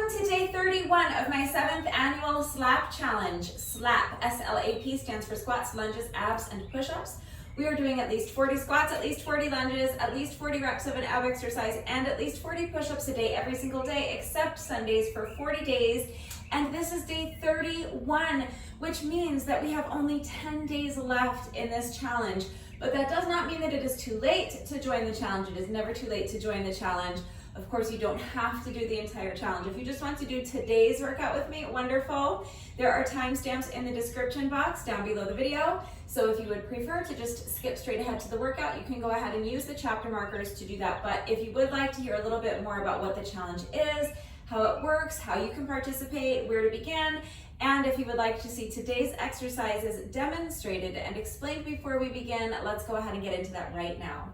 Welcome to day 31 of my 7th annual SLAP challenge. SLAP, S-L-A-P, stands for squats, lunges, abs, and push-ups. We are doing at least 40 squats, at least 40 lunges, at least 40 reps of an ab exercise, and at least 40 push-ups a day every single day, except Sundays for 40 days. And this is day 31, which means that we have only 10 days left in this challenge. But that does not mean that it is too late to join the challenge. It is never too late to join the challenge. Of course, you don't have to do the entire challenge. If you just want to do today's workout with me, wonderful. There are timestamps in the description box down below the video. So if you would prefer to just skip straight ahead to the workout, you can go ahead and use the chapter markers to do that. But if you would like to hear a little bit more about what the challenge is, how it works, how you can participate, where to begin, and if you would like to see today's exercises demonstrated and explained before we begin, let's go ahead and get into that right now.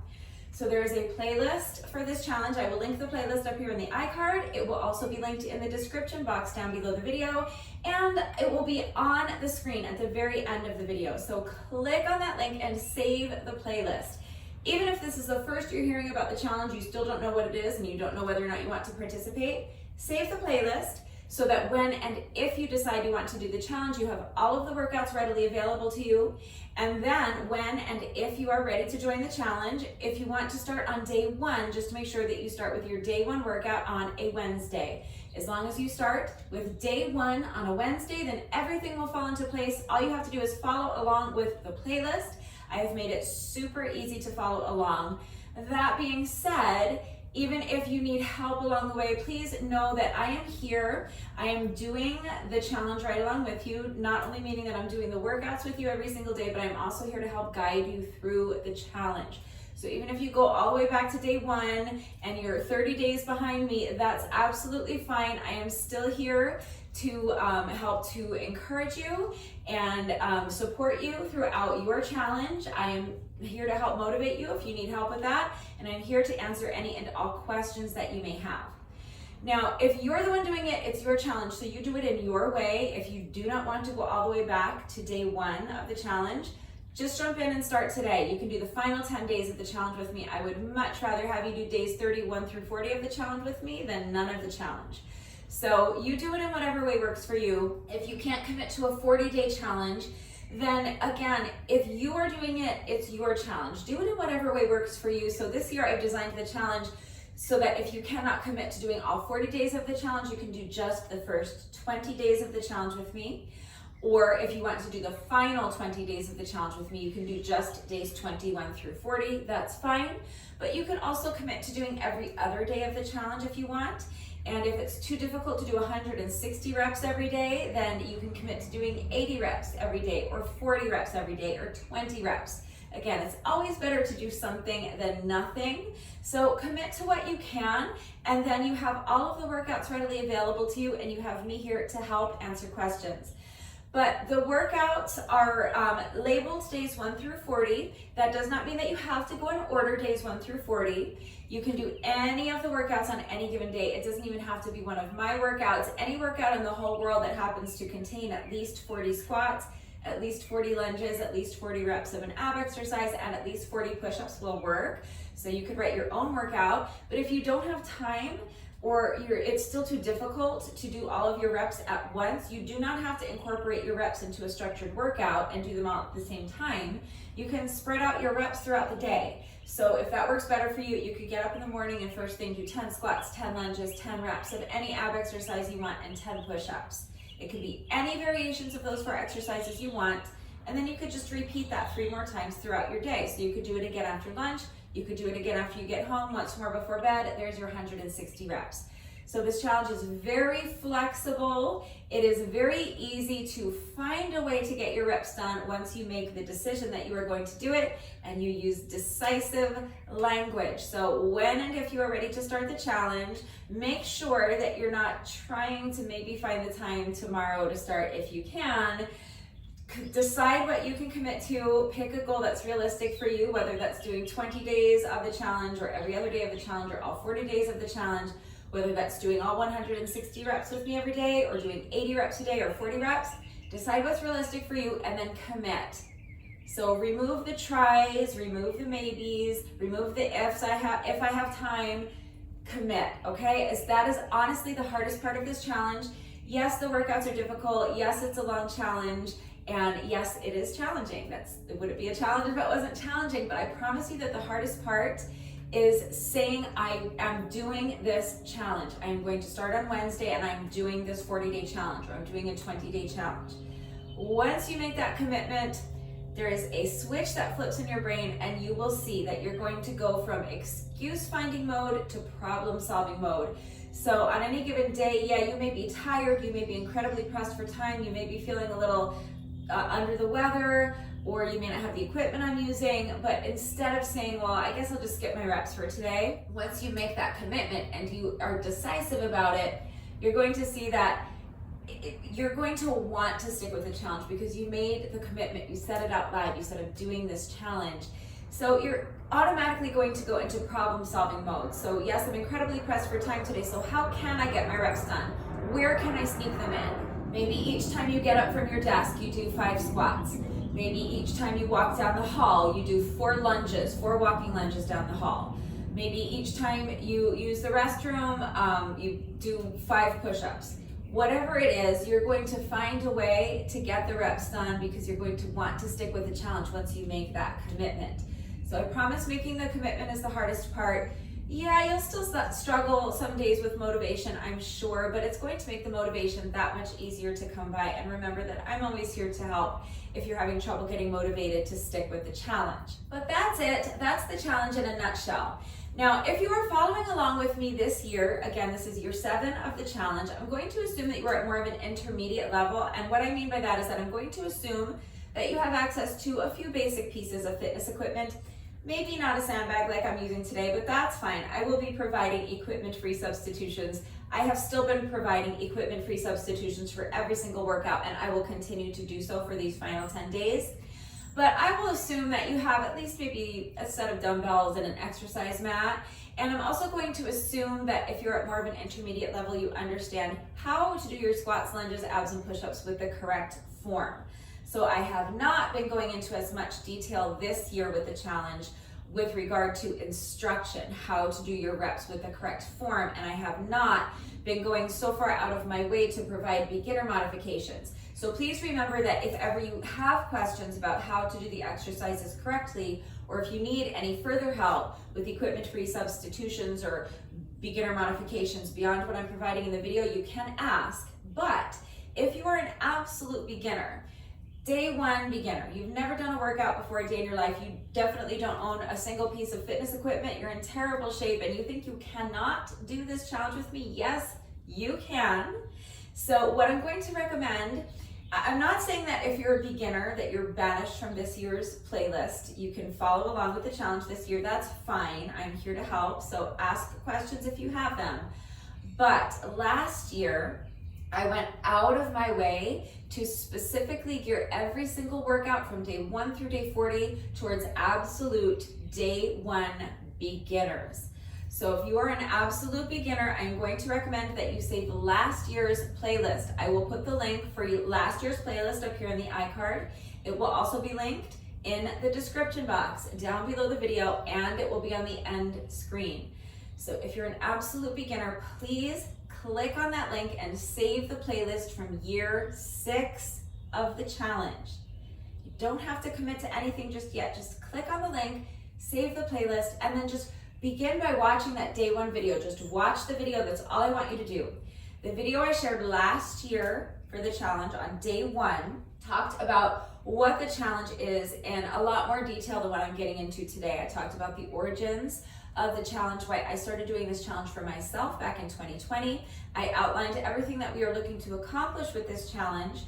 So there is a playlist for this challenge. I will link the playlist up here in the iCard. It will also be linked in the description box down below the video, and it will be on the screen at the very end of the video. So click on that link and save the playlist. Even if this is the first you're hearing about the challenge, you still don't know what it is, and you don't know whether or not you want to participate, save the playlist so that when and if you decide you want to do the challenge, you have all of the workouts readily available to you. And then when and if you are ready to join the challenge, if you want to start on day 1, just make sure that you start with your day 1 workout on a Wednesday. As long as you start with day 1 on a Wednesday, then everything will fall into place. All you have to do is follow along with the playlist. I have made it super easy to follow along. That being said, even if you need help along the way, please know that I am here. I am doing the challenge right along with you, not only meaning that I'm doing the workouts with you every single day, but I'm also here to help guide you through the challenge. So even if you go all the way back to day 1 and you're 30 days behind me, that's absolutely fine. I am still here to help to encourage you and support you throughout your challenge. I am here to help motivate you if you need help with that, and I'm here to answer any and all questions that you may have. Now, if you're the one doing it, it's your challenge, so you do it in your way. If you do not want to go all the way back to day 1 of the challenge, just jump in and start today. You can do the final 10 days of the challenge with me. I would much rather have you do days 31 through 40 of the challenge with me than none of the challenge. So you do it in whatever way works for you. If you can't commit to a 40-day challenge, then again, if you are doing it, it's your challenge. Do it in whatever way works for you. So this year I've designed the challenge so that if you cannot commit to doing all 40 days of the challenge, you can do just the first 20 days of the challenge with me. Or if you want to do the final 20 days of the challenge with me, you can do just days 21 through 40, that's fine. But you can also commit to doing every other day of the challenge if you want. And if it's too difficult to do 160 reps every day, then you can commit to doing 80 reps every day, or 40 reps every day, or 20 reps. Again, it's always better to do something than nothing. So commit to what you can, and then you have all of the workouts readily available to you, and you have me here to help answer questions. But the workouts are labeled days 1 through 40. That does not mean that you have to go in order days 1 through 40. You can do any of the workouts on any given day. It doesn't even have to be one of my workouts. Any workout in the whole world that happens to contain at least 40 squats, at least 40 lunges, at least 40 reps of an ab exercise, and at least 40 push-ups will work. So you could write your own workout. But if you don't have time, or it's still too difficult to do all of your reps at once, you do not have to incorporate your reps into a structured workout and do them all at the same time. You can spread out your reps throughout the day. So if that works better for you, you could get up in the morning and first thing do 10 squats, 10 lunges, 10 reps of any ab exercise you want, and 10 push-ups. It could be any variations of those 4 exercises you want, and then you could just repeat that 3 more times throughout your day. So you could do it again after lunch, you could do it again after you get home, once more before bed. There's your 160 reps. So this challenge is very flexible. It is very easy to find a way to get your reps done once you make the decision that you are going to do it, and you use decisive language. So when and if you are ready to start the challenge, make sure that you're not trying to maybe find the time tomorrow to start if you can. Decide what you can commit to, pick a goal that's realistic for you, whether that's doing 20 days of the challenge, or every other day of the challenge, or all 40 days of the challenge, whether that's doing all 160 reps with me every day, or doing 80 reps a day, or 40 reps. Decide what's realistic for you and then commit. So remove the tries, remove the maybes, remove the ifs, if I have time. commit, okay? That is honestly the hardest part of this challenge. Yes, the workouts are difficult. Yes, it's a long challenge. And yes, it is challenging. Would it be a challenge if it wasn't challenging? But I promise you that the hardest part is saying, I am doing this challenge. I am going to start on Wednesday and I'm doing this 40-day challenge, or I'm doing a 20-day challenge. Once you make that commitment, there is a switch that flips in your brain and you will see that you're going to go from excuse finding mode to problem solving mode. So on any given day, yeah, you may be tired, you may be incredibly pressed for time, you may be feeling a little under the weather, or you may not have the equipment I'm using, but instead of saying, well, I guess I'll just skip my reps for today, once you make that commitment and you are decisive about it, you're going to see that you're going to want to stick with the challenge because you made the commitment, you said it out loud, you said I'm doing this challenge. So you're automatically going to go into problem solving mode. So yes, I'm incredibly pressed for time today, so how can I get my reps done? Where can I sneak them in? Maybe each time you get up from your desk, you do 5 squats. Maybe each time you walk down the hall, you do 4 lunges, 4 walking lunges down the hall. Maybe each time you use the restroom, you do 5 push-ups. Whatever it is, you're going to find a way to get the reps done because you're going to want to stick with the challenge once you make that commitment. So I promise making the commitment is the hardest part. Yeah, you'll still struggle some days with motivation, I'm sure, but it's going to make the motivation that much easier to come by. And remember that I'm always here to help if you're having trouble getting motivated to stick with the challenge. But that's it. That's the challenge in a nutshell. Now, if you are following along with me this year, again, this is year 7 of the challenge, I'm going to assume that you are at more of an intermediate level. And what I mean by that is that I'm going to assume that you have access to a few basic pieces of fitness equipment. Maybe not a sandbag like I'm using today, but that's fine. I will be providing equipment-free substitutions. I have still been providing equipment-free substitutions for every single workout, and I will continue to do so for these final 10 days. But I will assume that you have at least maybe a set of dumbbells and an exercise mat. And I'm also going to assume that if you're at more of an intermediate level, you understand how to do your squats, lunges, abs, and push-ups with the correct form. So I have not been going into as much detail this year with the challenge with regard to instruction, how to do your reps with the correct form, and I have not been going so far out of my way to provide beginner modifications. So please remember that if ever you have questions about how to do the exercises correctly, or if you need any further help with equipment-free substitutions or beginner modifications beyond what I'm providing in the video, you can ask. But if you are an absolute beginner, day 1 beginner, you've never done a workout before a day in your life, you definitely don't own a single piece of fitness equipment, you're in terrible shape, and you think you cannot do this challenge with me, yes, you can. So what I'm going to recommend, I'm not saying that if you're a beginner that you're banished from this year's playlist. You can follow along with the challenge this year, that's fine. I'm here to help, so ask questions if you have them. But last year, I went out of my way to specifically gear every single workout from day 1 through day 40 towards absolute day 1 beginners. So if you are an absolute beginner, I'm going to recommend that you save last year's playlist. I will put the link for last year's playlist up here in the iCard. It will also be linked in the description box down below the video, and it will be on the end screen. So if you're an absolute beginner, please click on that link and save the playlist from year 6 of the challenge. You don't have to commit to anything just yet. Just click on the link, save the playlist, and then just begin by watching that day 1 video. Just watch the video, that's all I want you to do. The video I shared last year for the challenge on day 1 talked about what the challenge is in a lot more detail than what I'm getting into today. I talked about the origins of the challenge, why I started doing this challenge for myself back in 2020. I outlined everything that we are looking to accomplish with this challenge.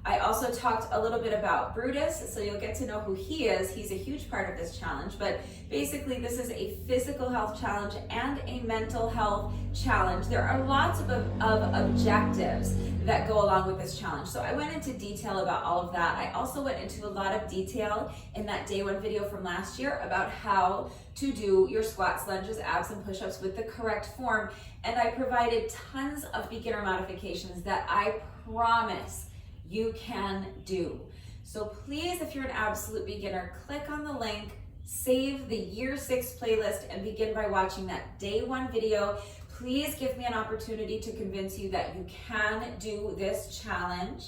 I also talked a little bit about Brutus, so you'll get to know who he is. He's a huge part of this challenge, but basically this is a physical health challenge and a mental health challenge. There are lots of objectives that go along with this challenge. So I went into detail about all of that. I also went into a lot of detail in that day 1 video from last year about how to do your squats, lunges, abs, and push-ups with the correct form. And I provided tons of beginner modifications that I promise you can do. So please, if you're an absolute beginner, click on the link, save the year 6 playlist and begin by watching that day 1 video. Please give me an opportunity to convince you that you can do this challenge.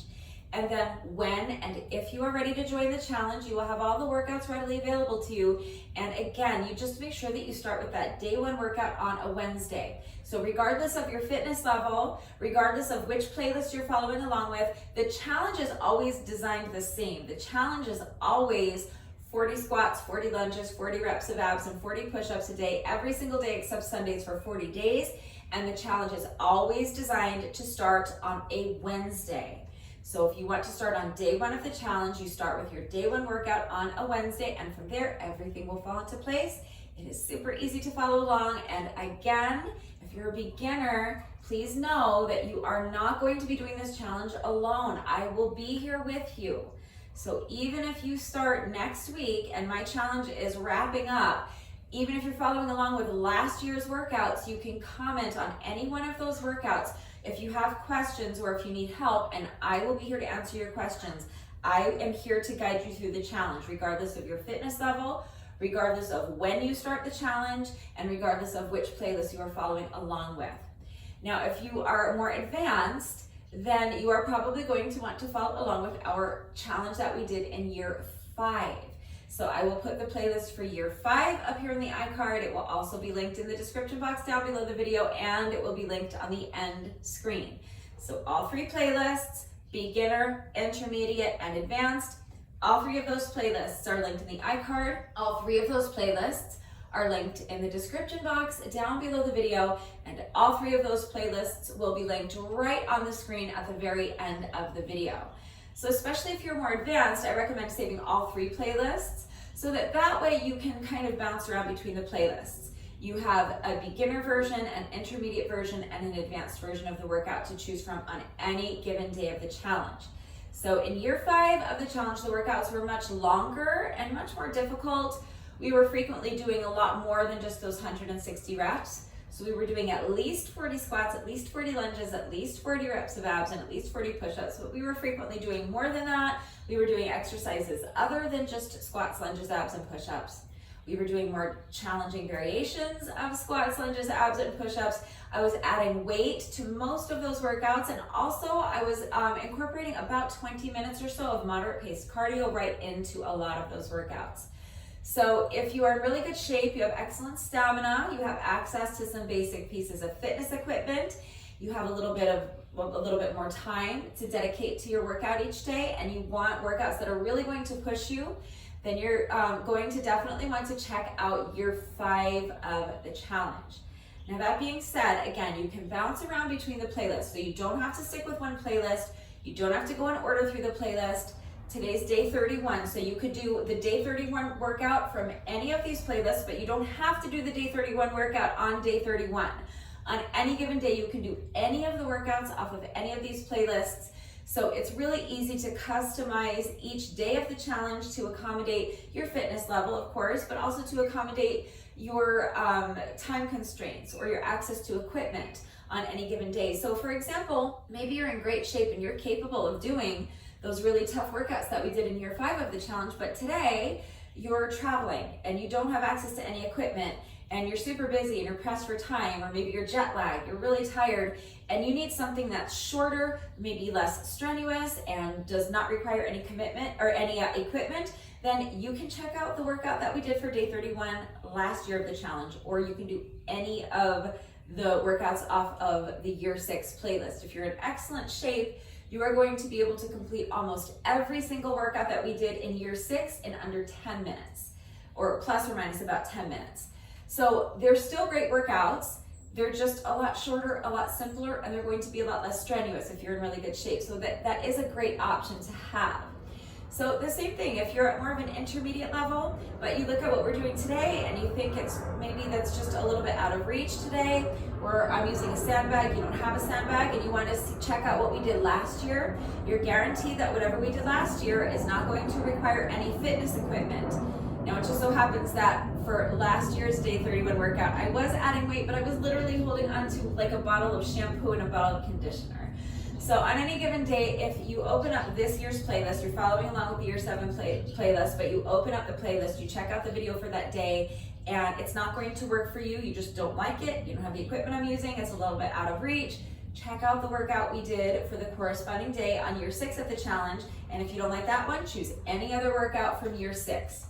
And then when and if you are ready to join the challenge, you will have all the workouts readily available to you. And again, you just make sure that you start with that day 1 workout on a Wednesday. So regardless of your fitness level, regardless of which playlist you're following along with, the challenge is always designed the same. The challenge is always 40 squats, 40 lunges, 40 reps of abs, and 40 push-ups a day, every single day except Sundays for 40 days. And the challenge is always designed to start on a Wednesday. So if you want to start on day 1 of the challenge, you start with your day 1 workout on a Wednesday, and from there, everything will fall into place. It is super easy to follow along. And again, if you're a beginner, please know that you are not going to be doing this challenge alone. I will be here with you. So even if you start next week and my challenge is wrapping up, even if you're following along with last year's workouts, you can comment on any one of those workouts if you have questions or if you need help, and I will be here to answer your questions. I am here to guide you through the challenge, regardless of your fitness level, regardless of when you start the challenge, and regardless of which playlist you are following along with. Now, if you are more advanced, then you are probably going to want to follow along with our challenge that we did in year 5. So I will put the playlist for year 5 up here in the iCard. It will also be linked in the description box down below the video, and it will be linked on the end screen. So all 3 playlists, beginner, intermediate, and advanced, all 3 of those playlists are linked in the iCard. All 3 of those playlists are linked in the description box down below the video, and all 3 of those playlists will be linked right on the screen at the very end of the video. So especially if you're more advanced, I recommend saving all 3 playlists so that way you can kind of bounce around between the playlists. You have a beginner version, an intermediate version, and an advanced version of the workout to choose from on any given day of the challenge. So in year 5 of the challenge, the workouts were much longer and much more difficult. We were frequently doing a lot more than just those 160 reps. So we were doing at least 40 squats, at least 40 lunges, at least 40 reps of abs, and at least 40 push-ups. But we were frequently doing more than that. We were doing exercises other than just squats, lunges, abs, and push-ups. We were doing more challenging variations of squats, lunges, abs, and push-ups. I was adding weight to most of those workouts, and also I was incorporating about 20 minutes or so of moderate paced cardio right into a lot of those workouts. So if you are in really good shape, you have excellent stamina, you have access to some basic pieces of fitness equipment, you have a little bit more time to dedicate to your workout each day, and you want workouts that are really going to push you, then you're going to definitely want to check out year 5 of the challenge. Now that being said, again, you can bounce around between the playlists, so you don't have to stick with one playlist, you don't have to go in order through the playlist. Today's day 31, so you could do the day 31 workout from any of these playlists, but you don't have to do the day 31 workout on day 31. On any given day, you can do any of the workouts off of any of these playlists. So it's really easy to customize each day of the challenge to accommodate your fitness level, of course, but also to accommodate your time constraints or your access to equipment on any given day. So for example, maybe you're in great shape and you're capable of doing those really tough workouts that we did in year 5 of the challenge, but today you're traveling and you don't have access to any equipment and you're super busy and you're pressed for time, or maybe you're jet lagged, you're really tired, and you need something that's shorter, maybe less strenuous, and does not require any commitment or any equipment, then you can check out the workout that we did for day 31 last year of the challenge, or you can do any of the workouts off of the year 6 playlist. If you're in excellent shape, you are going to be able to complete almost every single workout that we did in year 6 in under 10 minutes, or plus or minus about 10 minutes. So they're still great workouts. They're just a lot shorter, a lot simpler, and they're going to be a lot less strenuous if you're in really good shape. So that is a great option to have. So the same thing, if you're at more of an intermediate level, but you look at what we're doing today and you think it's maybe that's just a little bit out of reach today, or I'm using a sandbag, you don't have a sandbag, and you want to check out what we did last year, you're guaranteed that whatever we did last year is not going to require any fitness equipment. Now, it just so happens that for last year's day 31 workout, I was adding weight, but I was literally holding onto like a bottle of shampoo and a bottle of conditioner. So on any given day, if you open up this year's playlist, you're following along with the year 7 playlist, but you open up the playlist, you check out the video for that day, and it's not going to work for you, you just don't like it, you don't have the equipment I'm using, it's a little bit out of reach, check out the workout we did for the corresponding day on year 6 of the challenge, and if you don't like that one, choose any other workout from year 6.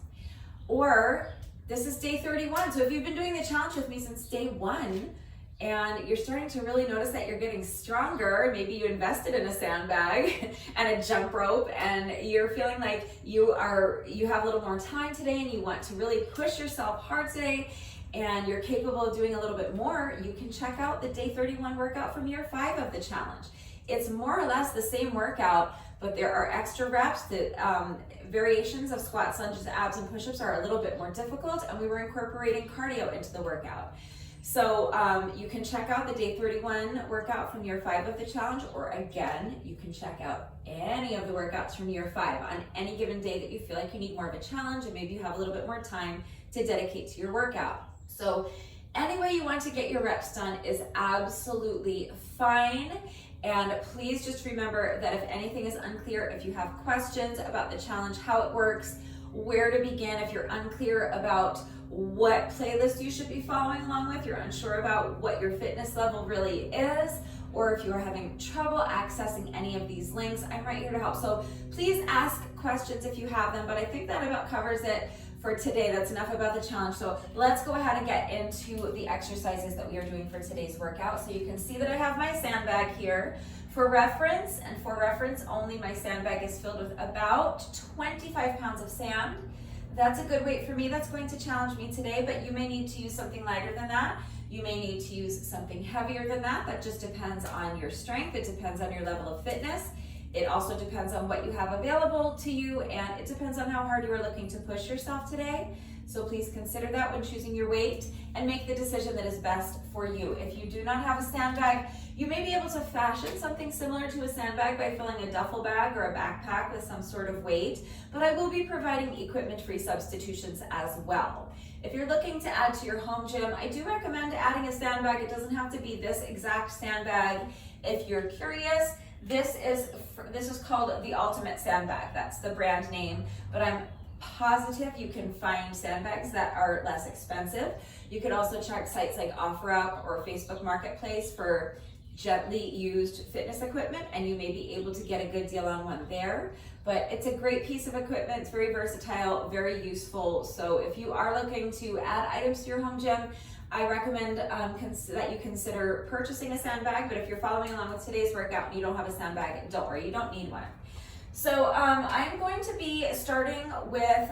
Or, this is day 31, so if you've been doing the challenge with me since day 1, and you're starting to really notice that you're getting stronger, maybe you invested in a sandbag and a jump rope, and you're feeling like you have a little more time today and you want to really push yourself hard today, and you're capable of doing a little bit more, you can check out the day 31 workout from year 5 of the challenge. It's more or less the same workout, but there are extra reps. The variations of squats, lunges, abs, and push-ups are a little bit more difficult, and we were incorporating cardio into the workout. So you can check out the day 31 workout from year 5 of the challenge, or again, you can check out any of the workouts from year 5 on any given day that you feel like you need more of a challenge and maybe you have a little bit more time to dedicate to your workout. So any way you want to get your reps done is absolutely fine. And please just remember that if anything is unclear, if you have questions about the challenge, how it works, where to begin, if you're unclear about what playlist you should be following along with, you're unsure about what your fitness level really is, or if you are having trouble accessing any of these links, I'm right here to help. So please ask questions if you have them, but I think that about covers it for today. That's enough about the challenge. So let's go ahead and get into the exercises that we are doing for today's workout. So you can see that I have my sandbag here. For reference, and for reference only, my sandbag is filled with about 25 pounds of sand. That's a good weight for me. That's going to challenge me today, but you may need to use something lighter than that. You may need to use something heavier than that. That just depends on your strength. It depends on your level of fitness. It also depends on what you have available to you, and it depends on how hard you are looking to push yourself today. So please consider that when choosing your weight and make the decision that is best for you. If you do not have a sandbag, you may be able to fashion something similar to a sandbag by filling a duffel bag or a backpack with some sort of weight, but I will be providing equipment-free substitutions as well. If you're looking to add to your home gym, I do recommend adding a sandbag. It doesn't have to be this exact sandbag. If you're curious, this is called the Ultimate Sandbag. That's the brand name, but I'm positive you can find sandbags that are less expensive. You can also check sites like OfferUp or Facebook Marketplace for gently used fitness equipment, and you may be able to get a good deal on one there. But it's a great piece of equipment. It's very versatile, very useful. So if you are looking to add items to your home gym, I recommend that you consider purchasing a sandbag. But if you're following along with today's workout and you don't have a sandbag, don't worry, you don't need one. So I'm going to be starting with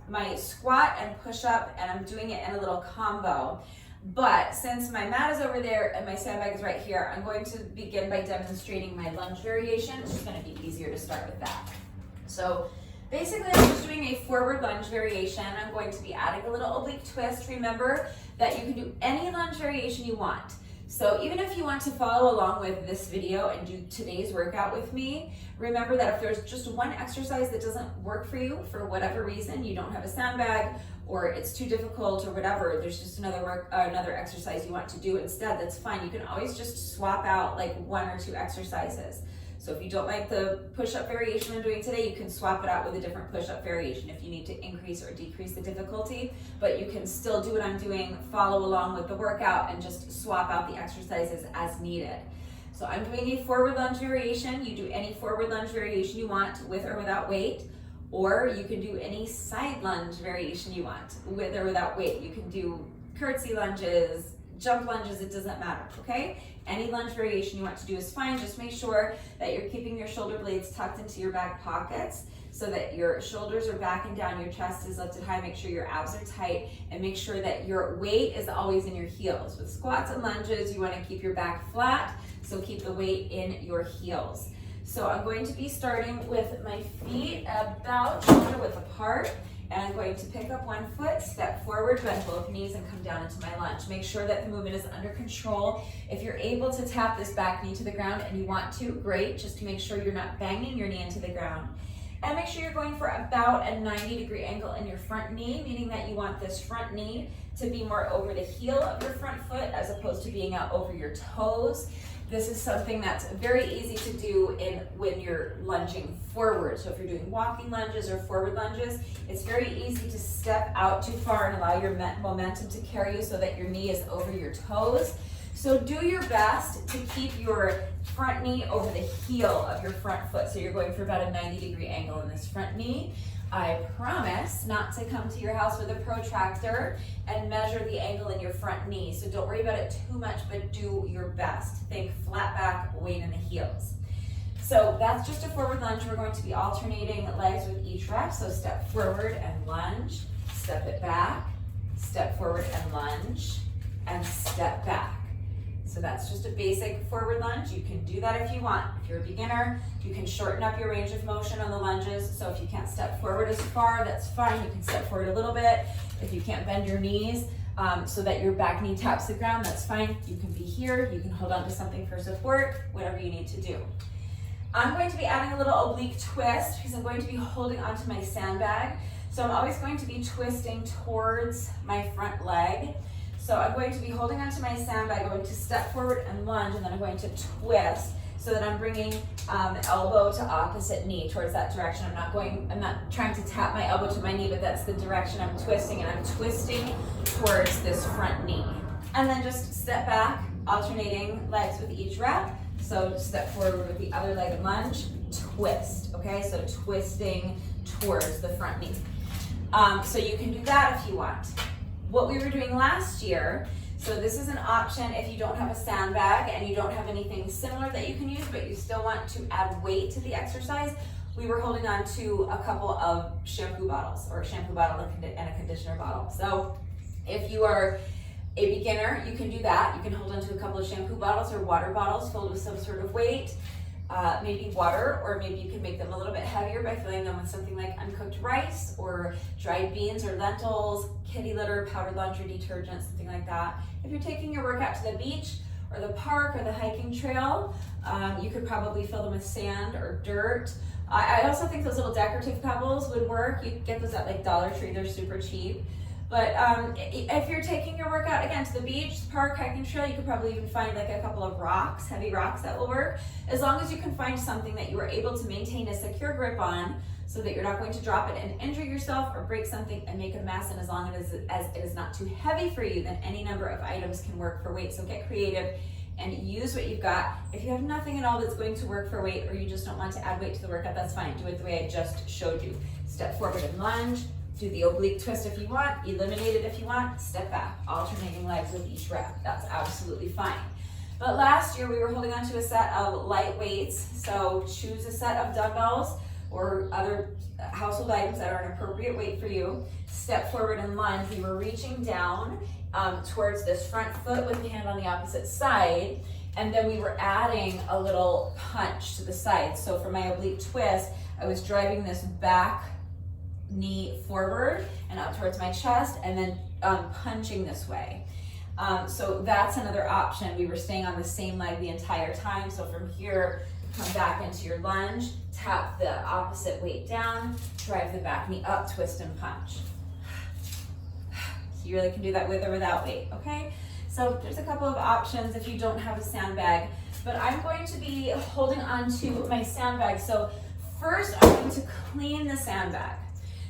my squat and push-up, and I'm doing it in a little combo. But since my mat is over there and my sandbag is right here, I'm going to begin by demonstrating my lunge variation. It's just going to be easier to start with that. So basically, I'm just doing a forward lunge variation. I'm going to be adding a little oblique twist. Remember that you can do any lunge variation you want. So even if you want to follow along with this video and do today's workout with me, remember that if there's just one exercise that doesn't work for you for whatever reason, you don't have a sandbag or it's too difficult or whatever, there's just another exercise you want to do instead, that's fine. You can always just swap out like 1 or 2 exercises. So if you don't like the push-up variation I'm doing today, you can swap it out with a different push-up variation if you need to increase or decrease the difficulty, but you can still do what I'm doing, follow along with the workout, and just swap out the exercises as needed. So I'm doing a forward lunge variation. You do any forward lunge variation you want with or without weight, or you can do any side lunge variation you want with or without weight. You can do curtsy lunges, jump lunges, it doesn't matter, okay? Any lunge variation you want to do is fine. Just make sure that you're keeping your shoulder blades tucked into your back pockets so that your shoulders are back and down, your chest is lifted high, make sure your abs are tight, and make sure that your weight is always in your heels. With squats and lunges, you want to keep your back flat, so keep the weight in your heels. So I'm going to be starting with my feet about shoulder width apart, and I'm going to pick up one foot, step forward, bend both knees, and come down into my lunge. Make sure that the movement is under control. If you're able to tap this back knee to the ground and you want to, great, just to make sure you're not banging your knee into the ground. And make sure you're going for about a 90-degree angle in your front knee, meaning that you want this front knee to be more over the heel of your front foot as opposed to being out over your toes. This is something that's very easy to do when you're lunging forward. So if you're doing walking lunges or forward lunges, it's very easy to step out too far and allow your momentum to carry you so that your knee is over your toes. So do your best to keep your front knee over the heel of your front foot. So you're going for about a 90-degree angle in this front knee. I promise not to come to your house with a protractor and measure the angle in your front knee. So don't worry about it too much, but do your best. Think flat back, weight in the heels. So that's just a forward lunge. We're going to be alternating legs with each rep. So step forward and lunge, step it back, step forward and lunge, and step back. So that's just a basic forward lunge. You can do that if you want. If you're a beginner, you can shorten up your range of motion on the lunges. So if you can't step forward as far, that's fine. You can step forward a little bit. If you can't bend your knees so that your back knee taps the ground, that's fine. You can be here. You can hold on to something for support, whatever you need to do. I'm going to be adding a little oblique twist because I'm going to be holding onto my sandbag. So I'm always going to be twisting towards my front leg. So I'm going to be holding onto my sandbag, going to step forward and lunge, and then I'm going to twist so that I'm bringing elbow to opposite knee towards that direction. I'm not trying to tap my elbow to my knee, but that's the direction I'm twisting, and I'm twisting towards this front knee. And then just step back, alternating legs with each rep. So step forward with the other leg and lunge, twist, okay? So twisting towards the front knee. So you can do that if you want. What we were doing last year, so this is an option if you don't have a sandbag and you don't have anything similar that you can use, but you still want to add weight to the exercise. We were holding on to a couple of shampoo bottles, or a shampoo bottle and a conditioner bottle. So if you are a beginner, you can do that. You can hold on to a couple of shampoo bottles or water bottles filled with some sort of weight. Maybe water, or maybe you can make them a little bit heavier by filling them with something like uncooked rice or dried beans or lentils, kitty litter, powdered laundry detergent, something like that. If you're taking your workout to the beach or the park or the hiking trail, you could probably fill them with sand or dirt. I also think those little decorative pebbles would work. You can get those at like Dollar Tree, they're super cheap. But if you're taking your workout, again, to the beach, park, hiking trail, you could probably even find like a couple of rocks, heavy rocks that will work. As long as you can find something that you are able to maintain a secure grip on so that you're not going to drop it and injure yourself or break something and make a mess. And as long as it is not too heavy for you, then any number of items can work for weight. So get creative and use what you've got. If you have nothing at all that's going to work for weight, or you just don't want to add weight to the workout, that's fine. Do it the way I just showed you. Step forward and lunge. Do the oblique twist if you want, eliminate it if you want, step back, alternating legs with each rep. That's absolutely fine. But last year we were holding on to a set of light weights, so choose a set of dumbbells or other household items that are an appropriate weight for you. Step forward and lunge. We were reaching down towards this front foot with the hand on the opposite side, and then we were adding a little punch to the side. So for my oblique twist, I was driving this back knee forward and out towards my chest, and then punching this way. So that's another option. We were staying on the same leg the entire time. So from here, come back into your lunge, tap the opposite weight down, drive the back knee up, twist and punch. So you really can do that with or without weight, okay? So there's a couple of options if you don't have a sandbag, but I'm going to be holding on to my sandbag. So first I'm going to clean the sandbag.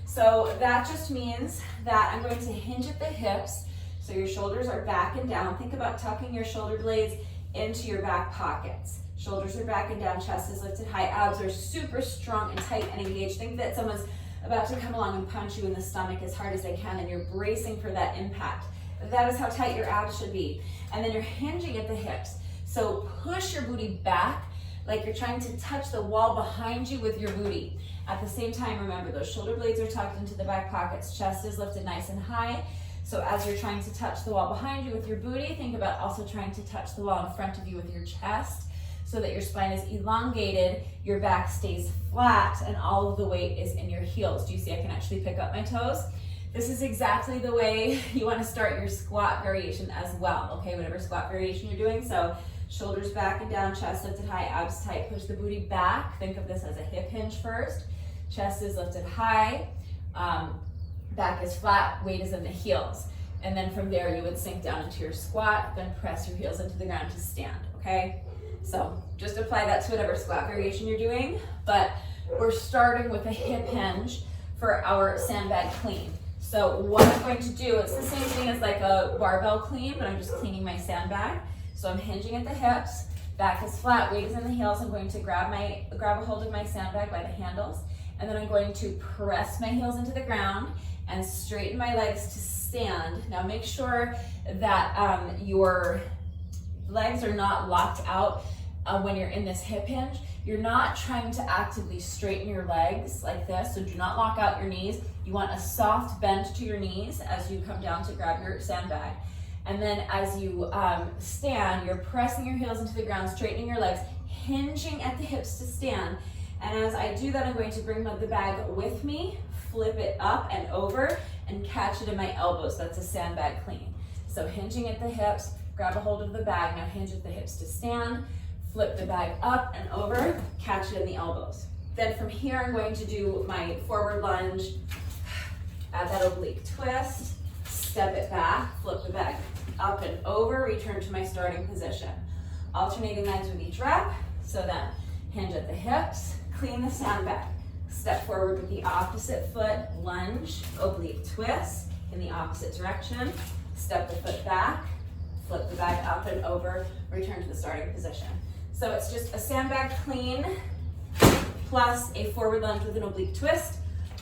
So that just means that I'm going to hinge at the hips, so your shoulders are back and down. Think about tucking your shoulder blades into your back pockets. Shoulders are back and down, chest is lifted high, abs are super strong and tight and engaged. Think that someone's about to come along and punch you in the stomach as hard as they can, and you're bracing for that impact. That is how tight your abs should be. And then you're hinging at the hips. So push your booty back like you're trying to touch the wall behind you with your booty. At the same time, remember, those shoulder blades are tucked into the back pockets, chest is lifted nice and high. So as you're trying to touch the wall behind you with your booty, think about also trying to touch the wall in front of you with your chest so that your spine is elongated, your back stays flat, and all of the weight is in your heels. Do you see I can actually pick up my toes? This is exactly the way you want to start your squat variation as well, okay? Whatever squat variation you're doing. So shoulders back and down, chest lifted high, abs tight, push the booty back. Think of this as a hip hinge first. Chest is lifted high, back is flat, weight is in the heels. And then from there you would sink down into your squat, then press your heels into the ground to stand, okay? So just apply that to whatever squat variation you're doing, but we're starting with a hip hinge for our sandbag clean. So what I'm going to do, it's the same thing as like a barbell clean, but I'm just cleaning my sandbag. So I'm hinging at the hips, back is flat, weight is in the heels. I'm going to grab a hold of my sandbag by the handles, and then I'm going to press my heels into the ground and straighten my legs to stand. Now make sure that your legs are not locked out when you're in this hip hinge. You're not trying to actively straighten your legs like this, so do not lock out your knees. You want a soft bend to your knees as you come down to grab your sandbag. And then as you stand, you're pressing your heels into the ground, straightening your legs, hinging at the hips to stand. And as I do that, I'm going to bring the bag with me, flip it up and over, and catch it in my elbows. That's a sandbag clean. So hinging at the hips, grab a hold of the bag, now hinge at the hips to stand, flip the bag up and over, catch it in the elbows. Then from here, I'm going to do my forward lunge, add that oblique twist, step it back, flip the bag up and over, return to my starting position. Alternating legs with each rep. So then hinge at the hips, clean the sandbag, step forward with the opposite foot, lunge, oblique twist in the opposite direction, step the foot back, flip the bag up and over, return to the starting position. So it's just a sandbag clean plus a forward lunge with an oblique twist,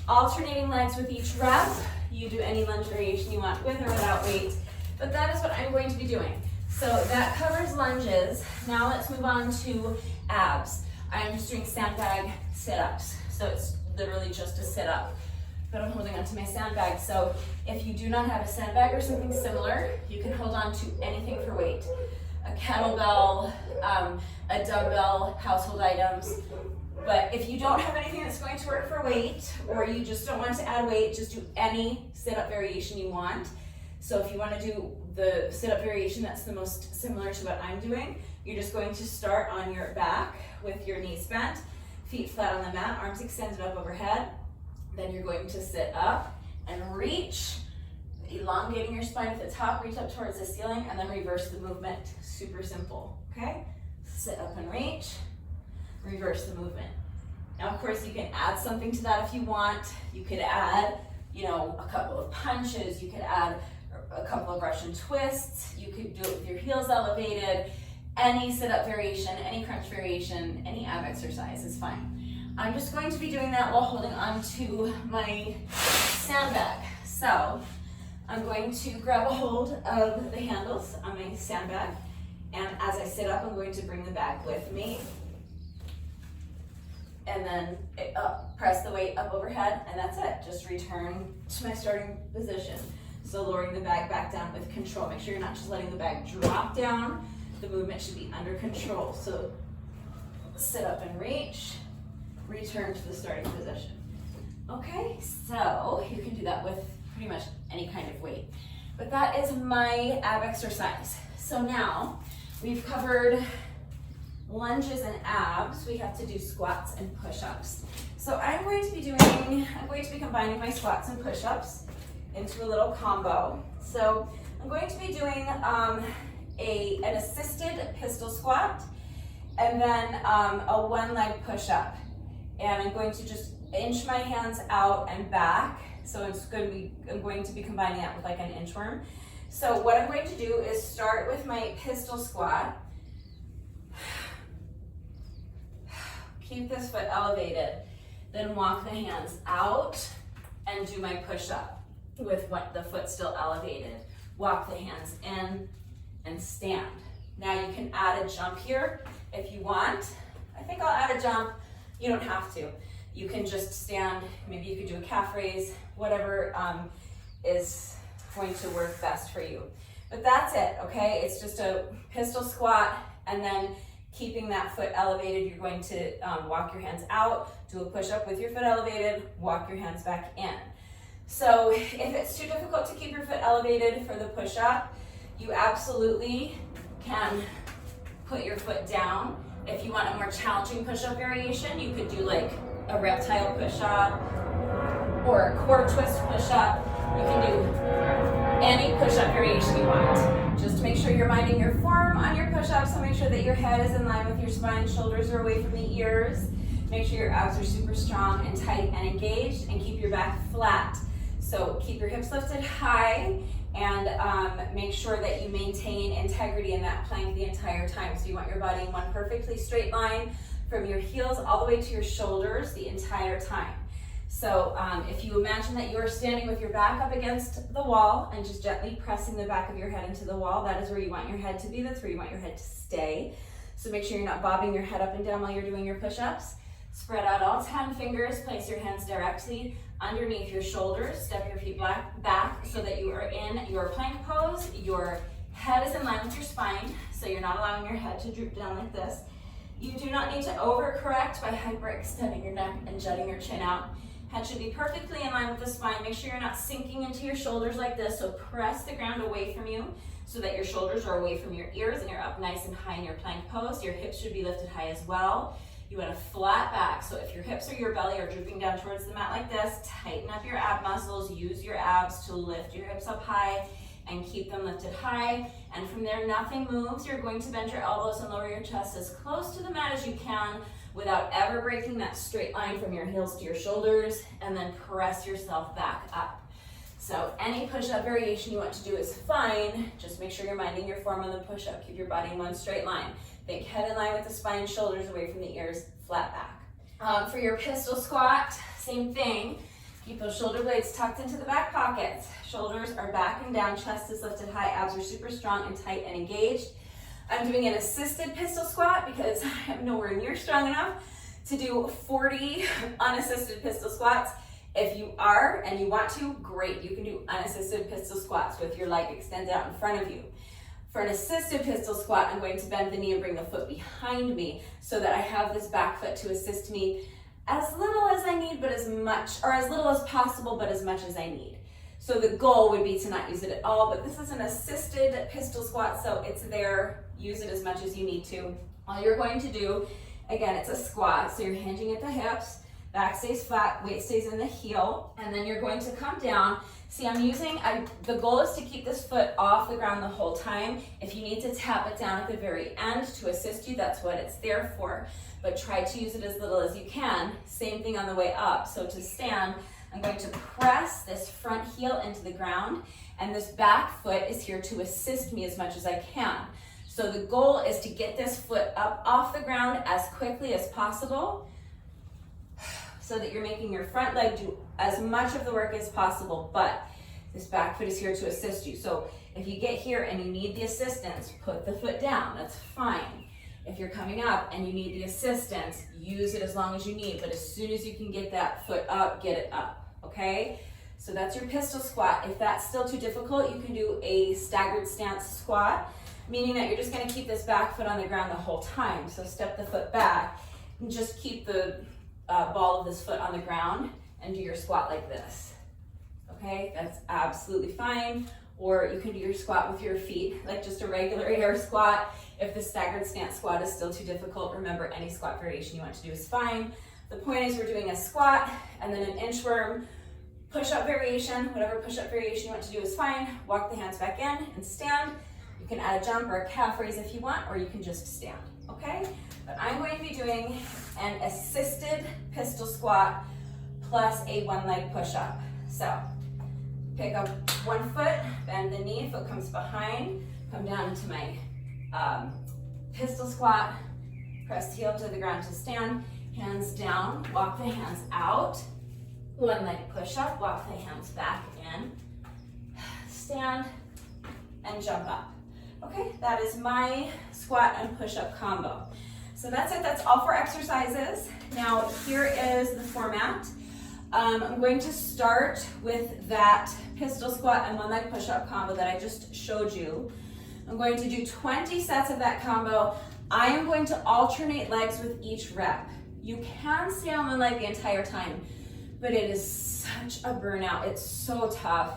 alternating legs with each rep. You do any lunge variation you want with or without weight, but that is what I'm going to be doing. So that covers lunges. Now let's move on to abs. I'm just doing sandbag sit-ups. So it's literally just a sit-up, but I'm holding onto my sandbag. So if you do not have a sandbag or something similar, you can hold on to anything for weight. A kettlebell, a dumbbell, household items. But if you don't have anything that's going to work for weight, or you just don't want to add weight, just do any sit-up variation you want. So if you want to do the sit-up variation that's the most similar to what I'm doing, you're just going to start on your back with your knees bent, feet flat on the mat, arms extended up overhead. Then you're going to sit up and reach, elongating your spine at the top, reach up towards the ceiling, and then reverse the movement. Super simple, okay? Sit up and reach, reverse the movement. Now, of course, you can add something to that if you want. You could add, a couple of punches. You could add a couple of Russian twists. You could do it with your heels elevated. Any sit-up variation, any crunch variation, any ab exercise is fine. I'm just going to be doing that while holding on to my sandbag. So I'm going to grab a hold of the handles on my sandbag, and as I sit up, I'm going to bring the bag with me, and then press the weight up overhead, and that's it. Just return to my starting position. So lowering the bag back down with control. Make sure you're not just letting the bag drop down. The movement should be under control. So sit up and reach, return to the starting position. Okay, so you can do that with pretty much any kind of weight. But that is my ab exercise. So now we've covered lunges and abs. We have to do squats and push-ups. So I'm going to be combining my squats and push-ups into a little combo. So I'm going to be doing an assisted pistol squat and then a one-leg push-up. And I'm going to just inch my hands out and back. So I'm going to be combining that with like an inchworm. So what I'm going to do is start with my pistol squat. Keep this foot elevated. Then walk the hands out and do my push-up with the foot still elevated. Walk the hands in and stand. Now you can add a jump here if you want. I think I'll add a jump. You don't have to. You can just stand. Maybe you could do a calf raise, whatever is going to work best for you. But that's it, okay? It's just a pistol squat, and then keeping that foot elevated, you're going to walk your hands out, do a push-up with your foot elevated, walk your hands back in. So if it's too difficult to keep your foot elevated for the push-up, you absolutely can put your foot down. If you want a more challenging push-up variation, you could do like a reptile push-up or a core twist push-up. You can do any push-up variation you want. Just make sure you're minding your form on your push-up push-ups, so make sure that your head is in line with your spine, shoulders are away from the ears. Make sure your abs are super strong and tight and engaged, and keep your back flat. So keep your hips lifted high, and make sure that you maintain integrity in that plank the entire time. So you want your body in one perfectly straight line from your heels all the way to your shoulders the entire time. So if you imagine that you are standing with your back up against the wall and just gently pressing the back of your head into the wall, that is where you want your head to be. That's where you want your head to stay. So make sure you're not bobbing your head up and down while you're doing your push-ups. Spread out all 10 fingers, place your hands directly underneath your shoulders, step your feet back so that you are in your plank pose. Your head is in line with your spine, so you're not allowing your head to droop down like this. You do not need to overcorrect by hyperextending your neck and jutting your chin out. Head should be perfectly in line with the spine. Make sure you're not sinking into your shoulders like this, so press the ground away from you so that your shoulders are away from your ears and you're up nice and high in your plank pose. Your hips should be lifted high as well. You want a flat back, so if your hips or your belly are drooping down towards the mat like this, tighten up your ab muscles, use your abs to lift your hips up high and keep them lifted high. And from there, nothing moves. You're going to bend your elbows and lower your chest as close to the mat as you can without ever breaking that straight line from your heels to your shoulders, and then press yourself back up. So any push-up variation you want to do is fine. Just make sure you're minding your form on the push-up. Keep your body in one straight line. Think head in line with the spine, shoulders away from the ears, flat back. For your pistol squat, same thing. Keep those shoulder blades tucked into the back pockets. Shoulders are back and down, chest is lifted high, abs are super strong and tight and engaged. I'm doing an assisted pistol squat because I'm nowhere near strong enough to do 40 unassisted pistol squats. If you are and you want to, great. You can do unassisted pistol squats with your leg extended out in front of you. For an assisted pistol squat, I'm going to bend the knee and bring the foot behind me so that I have this back foot to assist me as little as I need, but as much, or as little as possible, but as much as I need. So the goal would be to not use it at all, but this is an assisted pistol squat, so it's there. Use it as much as you need to. All you're going to do, again, it's a squat, so you're hinging at the hips, back stays flat, weight stays in the heel, and then you're going to come down. See, the goal is to keep this foot off the ground the whole time. If you need to tap it down at the very end to assist you, that's what it's there for. But try to use it as little as you can. Same thing on the way up. So to stand, I'm going to press this front heel into the ground, and this back foot is here to assist me as much as I can. So the goal is to get this foot up off the ground as quickly as possible, so that you're making your front leg do as much of the work as possible, but this back foot is here to assist you. So if you get here and you need the assistance, put the foot down, that's fine. If you're coming up and you need the assistance, use it as long as you need, but as soon as you can get that foot up, get it up, okay? So that's your pistol squat. If that's still too difficult, you can do a staggered stance squat, meaning that you're just gonna keep this back foot on the ground the whole time. So step the foot back and just keep the ball of this foot on the ground and do your squat like this. Okay, that's absolutely fine. Or you can do your squat with your feet, like just a regular air squat. If the staggered stance squat is still too difficult, remember any squat variation you want to do is fine. The point is we're doing a squat and then an inchworm push-up variation. Whatever push-up variation you want to do is fine. Walk the hands back in and stand. You can add a jump or a calf raise if you want, or you can just stand, okay? But I'm going to be doing an assisted pistol squat plus a one leg push-up. So pick up one foot, bend the knee, foot comes behind, come down into my pistol squat, press heel to the ground to stand, hands down, walk the hands out, one leg push-up, walk the hands back in, stand, and jump up. Okay, that is my squat and push-up combo. So that's it, that's all 4 exercises. Now here is the format. I'm going to start with that pistol squat and one leg push-up combo that I just showed you. I'm going to do 20 sets of that combo. I am going to alternate legs with each rep. You can stay on one leg the entire time, but it is such a burnout. It's so tough,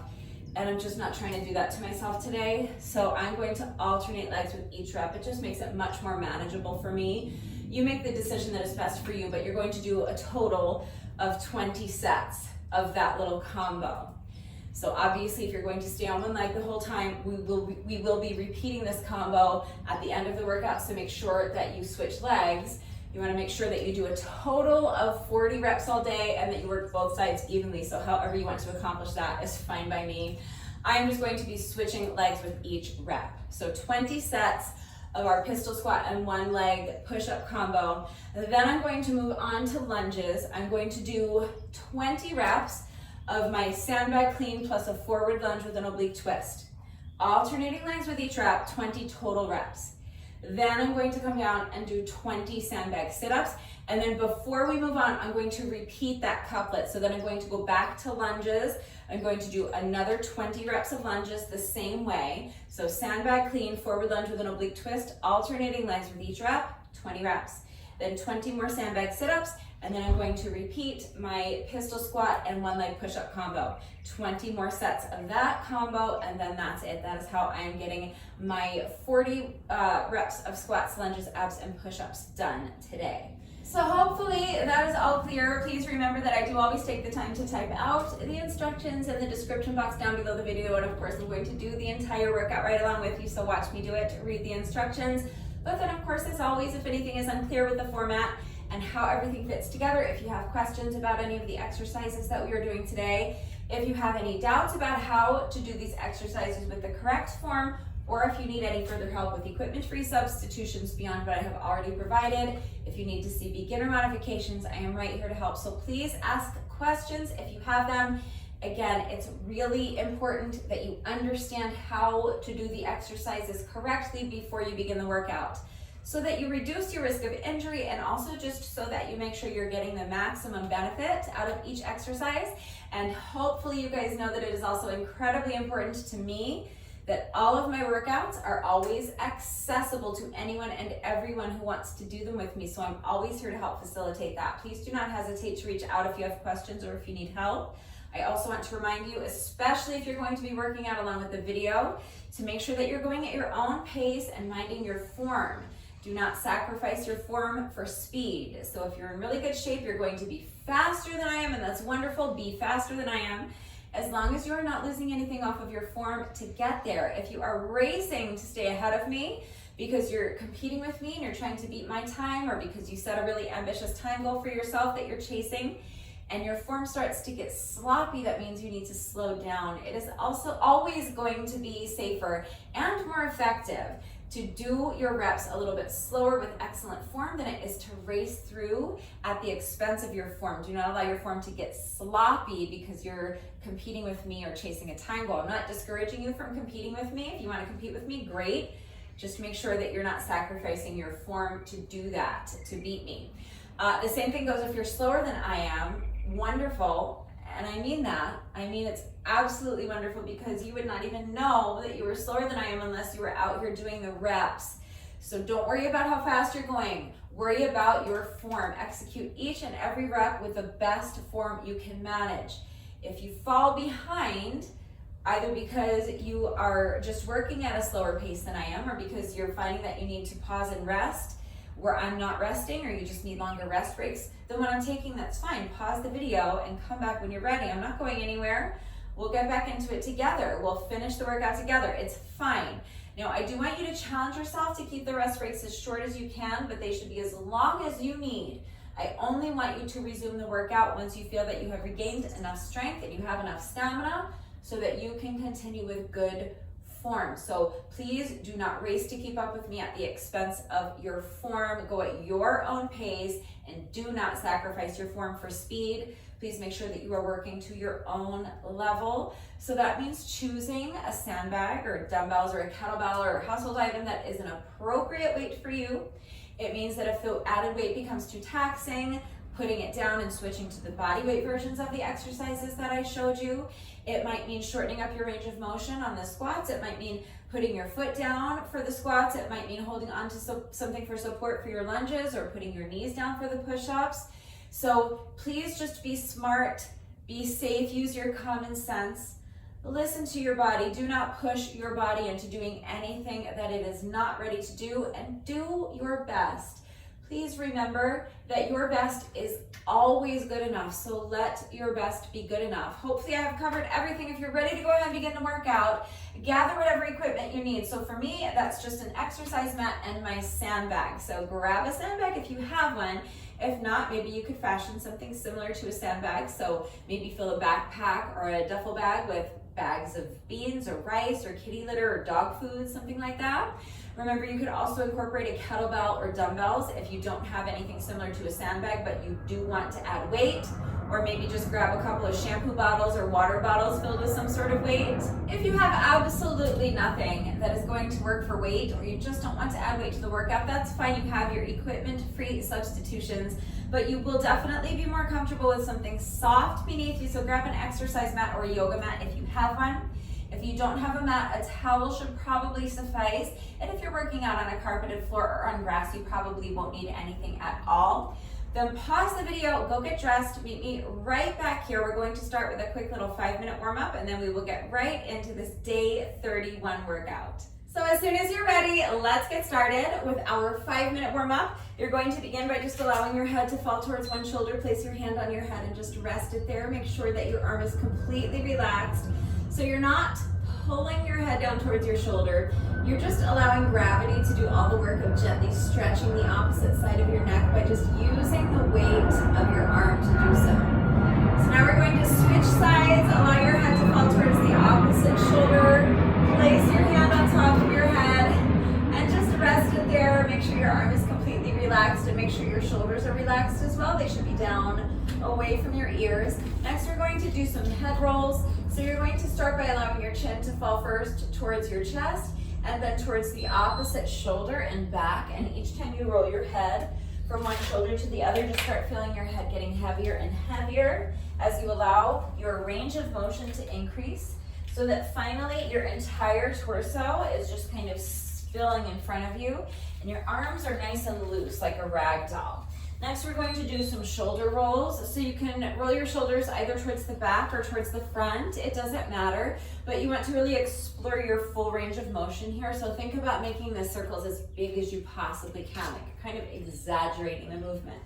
and I'm just not trying to do that to myself today. So I'm going to alternate legs with each rep. It just makes it much more manageable for me. You make the decision that is best for you, but you're going to do a total of 20 sets of that little combo. So obviously, if you're going to stay on one leg the whole time, we will be repeating this combo at the end of the workout. So make sure that you switch legs. You want to make sure that you do a total of 40 reps all day and that you work both sides evenly. So however you want to accomplish that is fine by me. I am just going to be switching legs with each rep. So 20 sets of our pistol squat and one leg push-up combo. Then I'm going to move on to lunges. I'm going to do 20 reps of my sandbag clean plus a forward lunge with an oblique twist. Alternating legs with each rep, 20 total reps. Then I'm going to come down and do 20 sandbag sit-ups. And then before we move on, I'm going to repeat that couplet. So then I'm going to go back to lunges. I'm going to do another 20 reps of lunges the same way. So sandbag clean, forward lunge with an oblique twist, alternating legs with each rep, 20 reps. Then 20 more sandbag sit-ups. And then I'm going to repeat my pistol squat and one leg push-up combo. 20 more sets of that combo, and then that's it. That is how I am getting my 40 reps of squats, lunges, abs, and push-ups done today. So hopefully that is all clear. Please remember that I do always take the time to type out the instructions in the description box down below the video, and of course I'm going to do the entire workout right along with you, so watch me do it, read the instructions. But then of course, as always, if anything is unclear with the format and how everything fits together, if you have questions about any of the exercises that we are doing today, if you have any doubts about how to do these exercises with the correct form, or if you need any further help with equipment-free substitutions beyond what I have already provided, if you need to see beginner modifications, I am right here to help. So please ask questions if you have them. Again, it's really important that you understand how to do the exercises correctly before you begin the workout, so that you reduce your risk of injury, and also just so that you make sure you're getting the maximum benefit out of each exercise. And hopefully you guys know that it is also incredibly important to me that all of my workouts are always accessible to anyone and everyone who wants to do them with me. So I'm always here to help facilitate that. Please do not hesitate to reach out if you have questions or if you need help. I also want to remind you, especially if you're going to be working out along with the video, to make sure that you're going at your own pace and minding your form. Do not sacrifice your form for speed. So if you're in really good shape, you're going to be faster than I am, and that's wonderful. Be faster than I am, as long as you're not losing anything off of your form to get there. If you are racing to stay ahead of me because you're competing with me and you're trying to beat my time, or because you set a really ambitious time goal for yourself that you're chasing, and your form starts to get sloppy, that means you need to slow down. It is also always going to be safer and more effective to do your reps a little bit slower with excellent form than it is to race through at the expense of your form. Do not allow your form to get sloppy because you're competing with me or chasing a time goal. I'm not discouraging you from competing with me. If you want to compete with me, great. Just make sure that you're not sacrificing your form to do that, to beat me. The same thing goes if you're slower than I am. Wonderful. And I mean that. I mean, it's absolutely wonderful, because you would not even know that you were slower than I am unless you were out here doing the reps. So don't worry about how fast you're going. Worry about your form. Execute each and every rep with the best form you can manage. If you fall behind, either because you are just working at a slower pace than I am, or because you're finding that you need to pause and rest where I'm not resting, or you just need longer rest breaks, then when I'm taking, that's fine. Pause the video and come back when you're ready. I'm not going anywhere. We'll get back into it together. We'll finish the workout together. It's fine. Now, I do want you to challenge yourself to keep the rest breaks as short as you can, but they should be as long as you need. I only want you to resume the workout once you feel that you have regained enough strength and you have enough stamina so that you can continue with good form. So please do not race to keep up with me at the expense of your form. Go at your own pace and do not sacrifice your form for speed. Please make sure that you are working to your own level. So that means choosing a sandbag or dumbbells or a kettlebell or a household item that is an appropriate weight for you. It means that if the added weight becomes too taxing, putting it down and switching to the body weight versions of the exercises that I showed you. It might mean shortening up your range of motion on the squats. It might mean putting your foot down for the squats. It might mean holding on to something for support for your lunges, or putting your knees down for the push-ups. So please just be smart, be safe, use your common sense. Listen to your body. Do not push your body into doing anything that it is not ready to do, and do your best. Please remember that your best is always good enough, so let your best be good enough. Hopefully I have covered everything. If you're ready to go ahead and begin the workout, gather whatever equipment you need. So for me, that's just an exercise mat and my sandbag. So grab a sandbag if you have one. If not, maybe you could fashion something similar to a sandbag. So maybe fill a backpack or a duffel bag with bags of beans or rice or kitty litter or dog food, something like that. Remember, you could also incorporate a kettlebell or dumbbells if you don't have anything similar to a sandbag, but you do want to add weight, or maybe just grab a couple of shampoo bottles or water bottles filled with some sort of weight. If you have absolutely nothing that is going to work for weight, or you just don't want to add weight to the workout, that's fine. You have your equipment-free substitutions, but you will definitely be more comfortable with something soft beneath you. So grab an exercise mat or a yoga mat if you have one. If you don't have a mat, a towel should probably suffice. And if you're working out on a carpeted floor or on grass, you probably won't need anything at all. Then pause the video, go get dressed, meet me right back here. We're going to start with a quick little 5-minute warm up, and then we will get right into this day 31 workout. So as soon as you're ready, let's get started with our 5-minute warm up. You're going to begin by just allowing your head to fall towards one shoulder. Place your hand on your head and just rest it there. Make sure that your arm is completely relaxed. So you're not pulling your head down towards your shoulder. You're just allowing gravity to do all the work of gently stretching the opposite side of your neck by just using the weight of your arm to do so. So now we're going to switch sides. Allow your head to fall towards the opposite shoulder. Place your hand on top of your head and just rest it there. Make sure your arm is completely relaxed and make sure your shoulders are relaxed as well. They should be down away from your ears. Next, we're going to do some head rolls. So you're going to start by allowing your chin to fall first towards your chest and then towards the opposite shoulder and back. And each time you roll your head from one shoulder to the other, just start feeling your head getting heavier and heavier as you allow your range of motion to increase, so that finally your entire torso is just kind of spilling in front of you and your arms are nice and loose like a rag doll. Next, we're going to do some shoulder rolls. So you can roll your shoulders either towards the back or towards the front. It doesn't matter, but you want to really explore your full range of motion here. So think about making the circles as big as you possibly can, like kind of exaggerating the movement.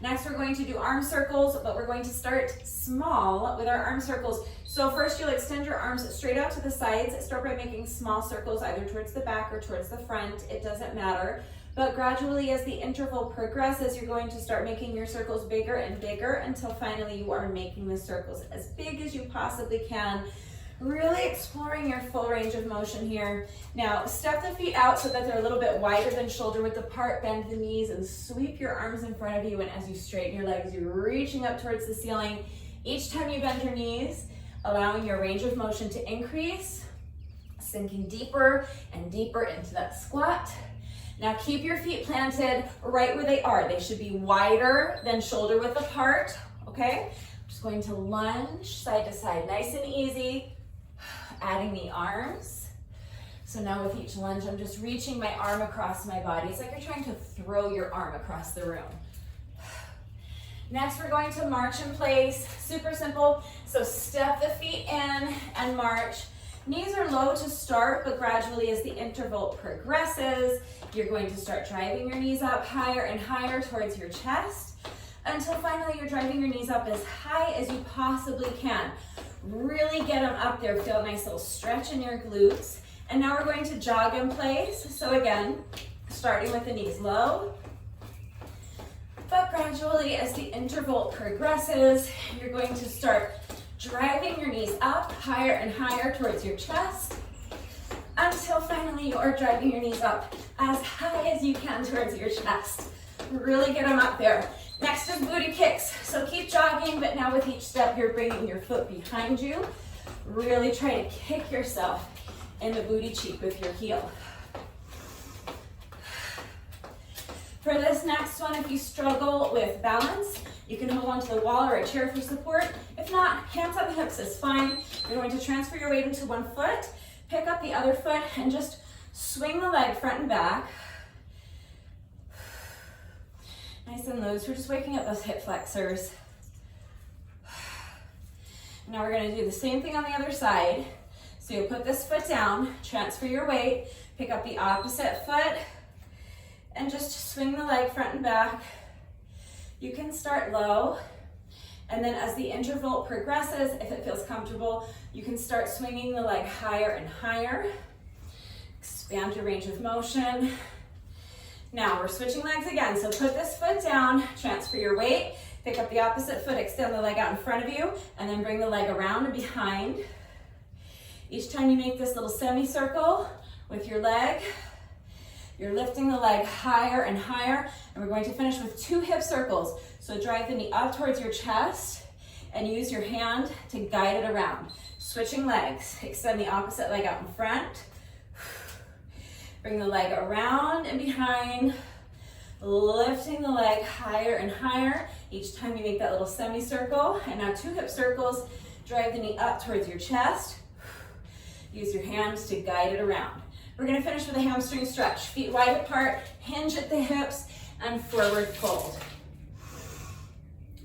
Next, we're going to do arm circles, but we're going to start small with our arm circles. So first, you'll extend your arms straight out to the sides. Start by making small circles either towards the back or towards the front. It doesn't matter. But gradually, as the interval progresses, you're going to start making your circles bigger and bigger until finally you are making the circles as big as you possibly can. Really exploring your full range of motion here. Now, step the feet out so that they're a little bit wider than shoulder width apart. Bend the knees and sweep your arms in front of you. And as you straighten your legs, you're reaching up towards the ceiling. Each time you bend your knees, allowing your range of motion to increase, sinking deeper and deeper into that squat. Now keep your feet planted right where they are. They should be wider than shoulder width apart, okay? I'm just going to lunge side to side, nice and easy. Adding the arms. So now with each lunge, I'm just reaching my arm across my body. It's like you're trying to throw your arm across the room. Next, we're going to march in place. Super simple. So step the feet in and march. Knees are low to start, but gradually as the interval progresses, you're going to start driving your knees up higher and higher towards your chest until finally you're driving your knees up as high as you possibly can. Really get them up there. Feel a nice little stretch in your glutes. And now we're going to jog in place. So again, starting with the knees low, but gradually as the interval progresses, you're going to start driving your knees up higher and higher towards your chest until finally you are driving your knees up as high as you can towards your chest. Really get them up there. Next is booty kicks. So keep jogging, but now with each step, you're bringing your foot behind you. Really try to kick yourself in the booty cheek with your heel. For this next one, if you struggle with balance, you can hold onto the wall or a chair for support. If not, hands on the hips is fine. You're going to transfer your weight into one foot, pick up the other foot, and just swing the leg front and back. Nice and loose. We're just waking up those hip flexors. Now we're going to do the same thing on the other side. So you'll put this foot down, transfer your weight, pick up the opposite foot, And just swing the leg front and back. You can start low, and then as the interval progresses, if it feels comfortable, you can start swinging the leg higher and higher. Expand your range of motion. Now we're switching legs again, so put this foot down, transfer your weight, pick up the opposite foot, extend the leg out in front of you, and then bring the leg around and behind. Each time you make this little semicircle with your leg, you're lifting the leg higher and higher, and we're going to finish with 2 hip circles. So drive the knee up towards your chest and use your hand to guide it around. Switching legs, extend the opposite leg out in front. Bring the leg around and behind, lifting the leg higher and higher. Each time you make that little semicircle, and now 2 hip circles, drive the knee up towards your chest. Use your hands to guide it around. We're gonna finish with a hamstring stretch. Feet wide apart, hinge at the hips, and forward fold.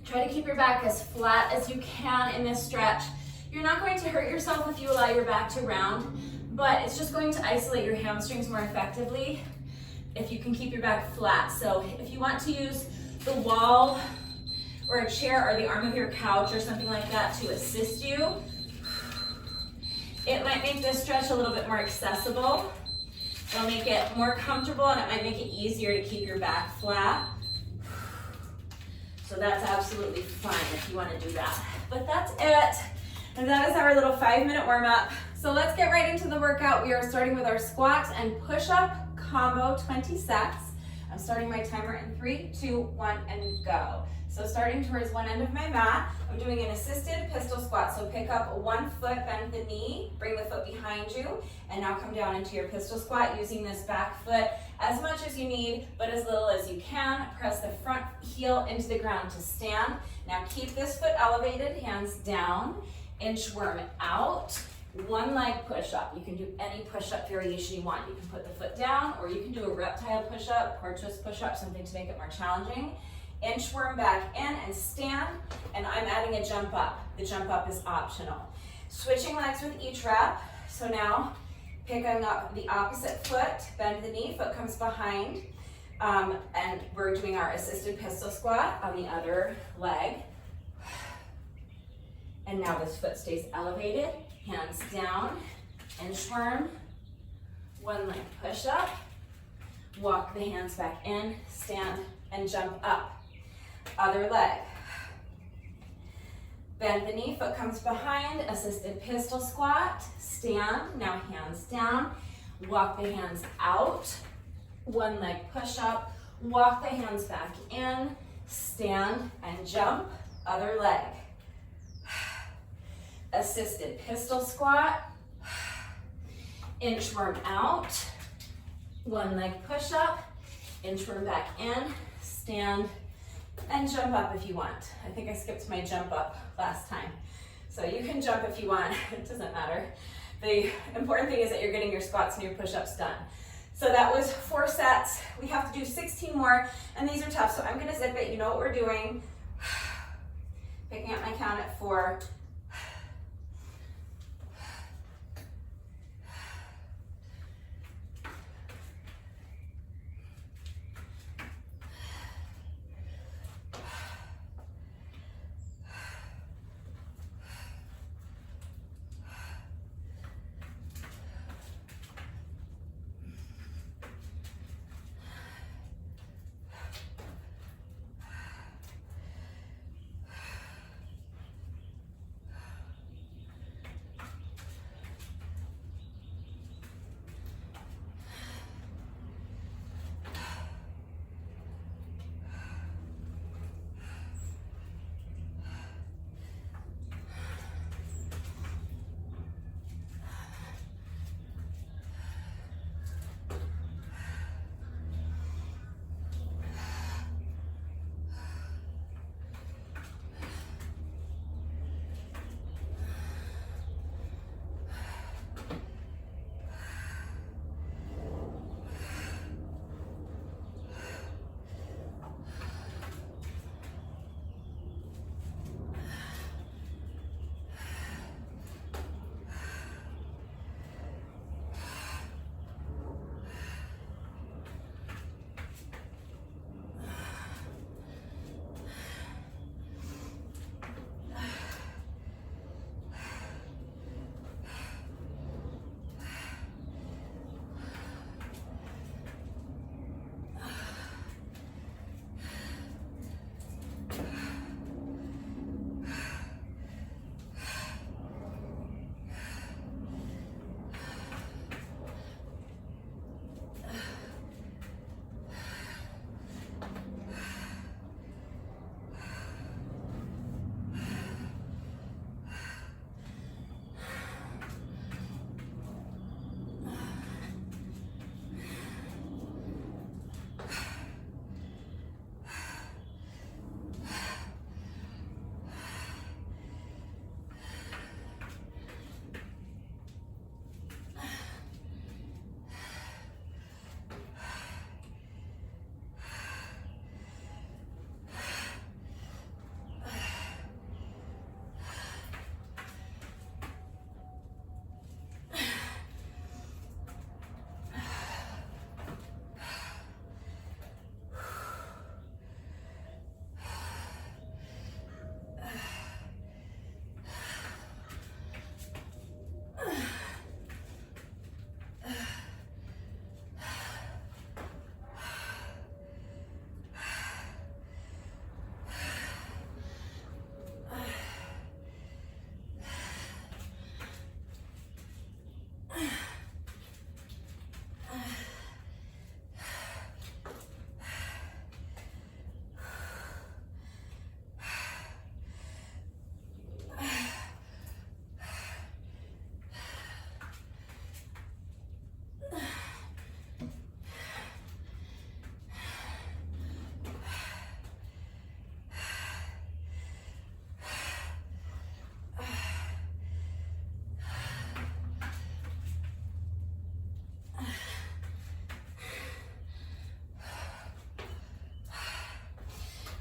Try to keep your back as flat as you can in this stretch. You're not going to hurt yourself if you allow your back to round, but it's just going to isolate your hamstrings more effectively if you can keep your back flat. So if you want to use the wall or a chair or the arm of your couch or something like that to assist you, it might make this stretch a little bit more accessible. It'll make it more comfortable, and it might make it easier to keep your back flat. So that's absolutely fine if you want to do that. But that's it. And that is our little 5-minute warm up. So let's get right into the workout. We are starting with our squats and push-up combo 20 sets. I'm starting my timer in 3, 2, 1, and go. So starting towards one end of my mat, I'm doing an assisted pistol squat. So pick up one foot, bend the knee, bring the foot behind you, and now come down into your pistol squat using this back foot as much as you need, but as little as you can. Press the front heel into the ground to stand. Now keep this foot elevated, hands down, inchworm out. One leg push-up. You can do any push-up variation you want. You can put the foot down, or you can do a reptile push-up or twist push-up, something to make it more challenging. Inchworm back in and stand, and I'm adding a jump up. The jump up is optional. Switching legs with each rep. So now picking up the opposite foot, bend the knee, foot comes behind, and we're doing our assisted pistol squat on the other leg. And now this foot stays elevated, hands down, inchworm, one leg push up, walk the hands back in, stand, and jump up. Other leg. Bend the knee, foot comes behind, assisted pistol squat, stand, now hands down, walk the hands out, one leg push up, walk the hands back in, stand, and jump, other leg. Assisted pistol squat, inchworm out, one leg push up, inchworm back in, stand, and jump up if you want. I think I skipped my jump up last time. So you can jump if you want, it doesn't matter. The important thing is that you're getting your squats and your push-ups done. So that was 4 sets. We have to do 16 more, and these are tough, so I'm gonna zip it. You know what we're doing. Picking up my count at 4.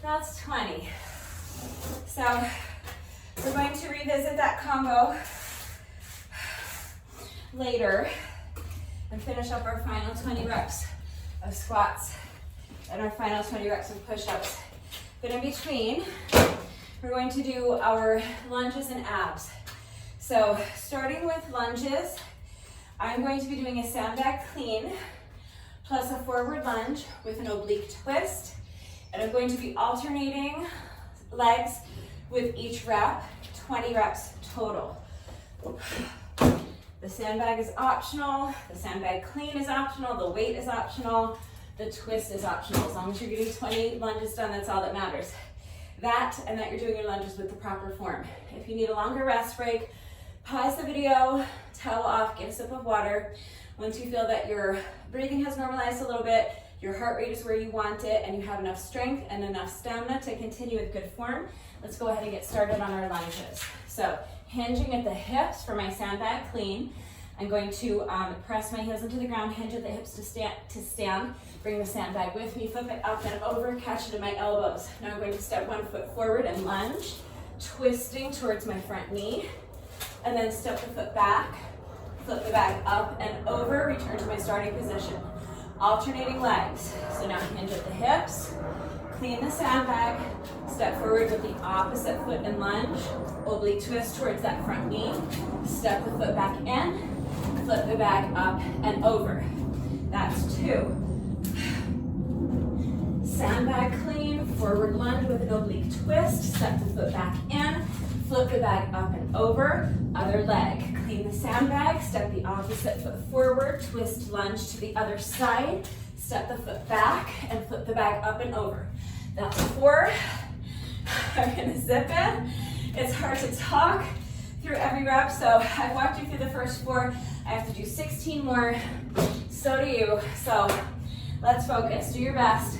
That's 20. So we're going to revisit that combo later and finish up our final 20 reps of squats and our final 20 reps of push-ups. But in between, we're going to do our lunges and abs. So starting with lunges, I'm going to be doing a sandbag clean plus a forward lunge with an oblique twist. And I'm going to be alternating legs with each rep, 20 reps total. The sandbag is optional, the sandbag clean is optional, the weight is optional, the twist is optional. As long as you're getting 20 lunges done, that's all that matters. That, and that you're doing your lunges with the proper form. If you need a longer rest break, pause the video, towel off, get a sip of water. Once you feel that your breathing has normalized a little bit, your heart rate is where you want it, and you have enough strength and enough stamina to continue with good form, let's go ahead and get started on our lunges. So, hinging at the hips for my sandbag clean. I'm going to press my heels into the ground, hinge at the hips to stand, bring the sandbag with me, flip it up and over, catch it in my elbows. Now I'm going to step one foot forward and lunge, twisting towards my front knee, and then step the foot back, flip the bag up and over, return to my starting position. Alternating legs. So now hinge at the hips, clean the sandbag, step forward with the opposite foot and lunge, oblique twist towards that front knee, step the foot back in, flip the bag up and over. That's 2. Sandbag clean, forward lunge with an oblique twist, step the foot back in, flip the bag up and over, other leg. Clean the sandbag, step the opposite foot forward, twist lunge to the other side, step the foot back and flip the bag up and over. That's 4. I'm gonna zip in. It's hard to talk through every rep, so I've walked you through the first 4. I have to do 16 more, so do you. So let's focus, do your best.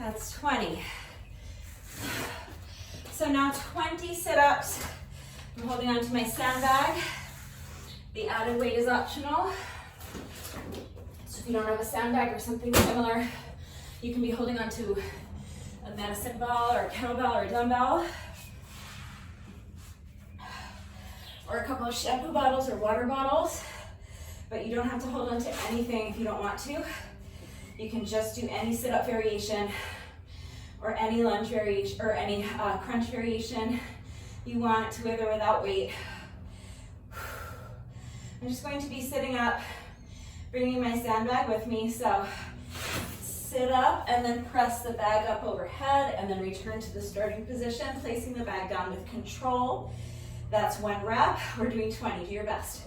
That's 20. So now 20 sit-ups. I'm holding on to my sandbag. The added weight is optional. So if you don't have a sandbag or something similar, you can be holding on to a medicine ball or a kettlebell or a dumbbell, or a couple of shampoo bottles or water bottles, but you don't have to hold on to anything if you don't want to. You can just do any sit-up variation or any lunge variation or any crunch variation. you want to with or without weight. I'm just going to be sitting up, bringing my sandbag with me. So sit up and then press the bag up overhead and then return to the starting position, placing the bag down with control. That's 1 rep. We're doing 20. Do your best.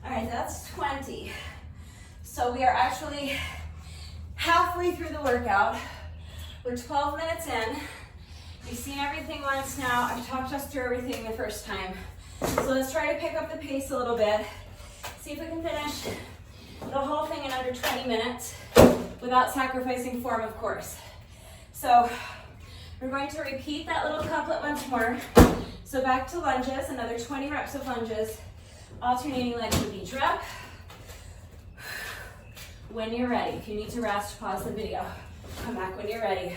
All right, that's 20. So we are actually halfway through the workout. We're 12 minutes in. You've seen everything once now. I've talked us through everything the first time. So let's try to pick up the pace a little bit. See if we can finish the whole thing in under 20 minutes without sacrificing form, of course. So we're going to repeat that little couplet once more. So back to lunges, another 20 reps of lunges. Alternating legs with each rep. When you're ready, if you need to rest, pause the video. Come back when you're ready.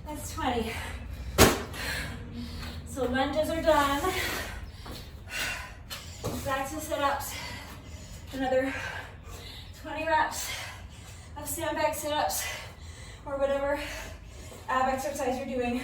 That's 20. So lunges are done. Back to sit-ups. Another 20 reps of sandbag sit-ups or whatever ab exercise you're doing.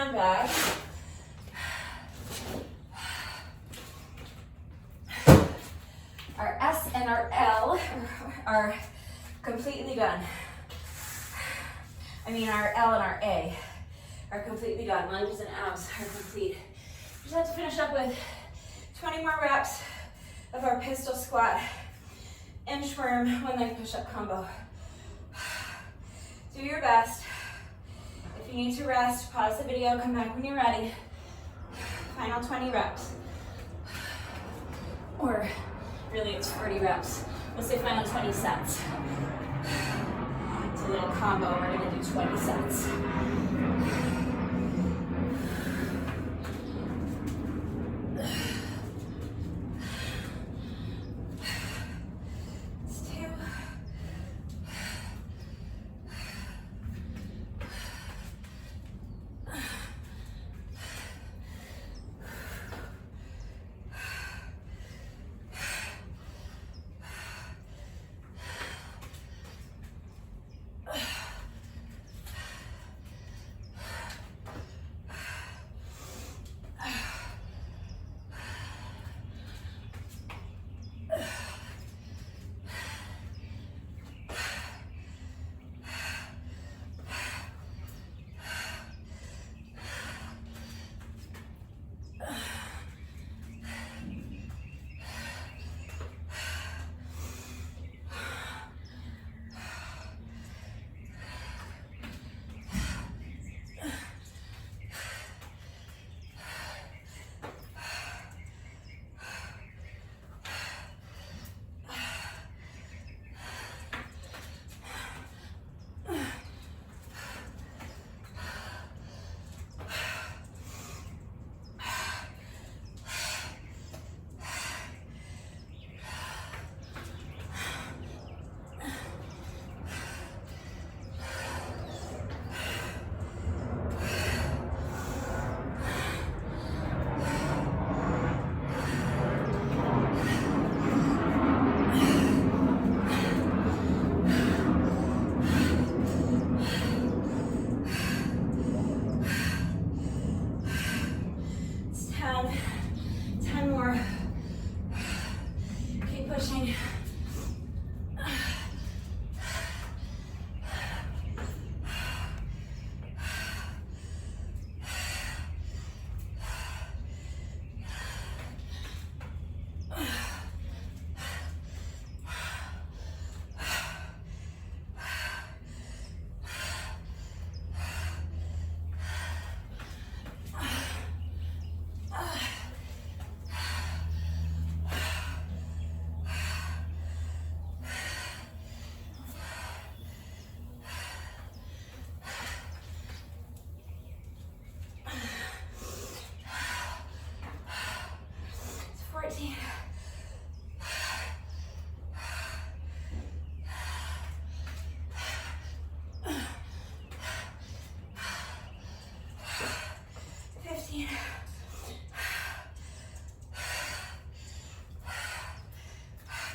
sandbag. Our S and our L are completely done. I mean, our L and our A are completely done. Lunges and abs are complete. Just have to finish up with 20 more reps of our pistol squat, inchworm, one leg push-up combo. Do your best. If you need to rest, pause the video, come back when you're ready. Final 20 reps. Or really it's 40 reps. We'll say final 20 sets. It's a little combo, we're gonna do 20 sets.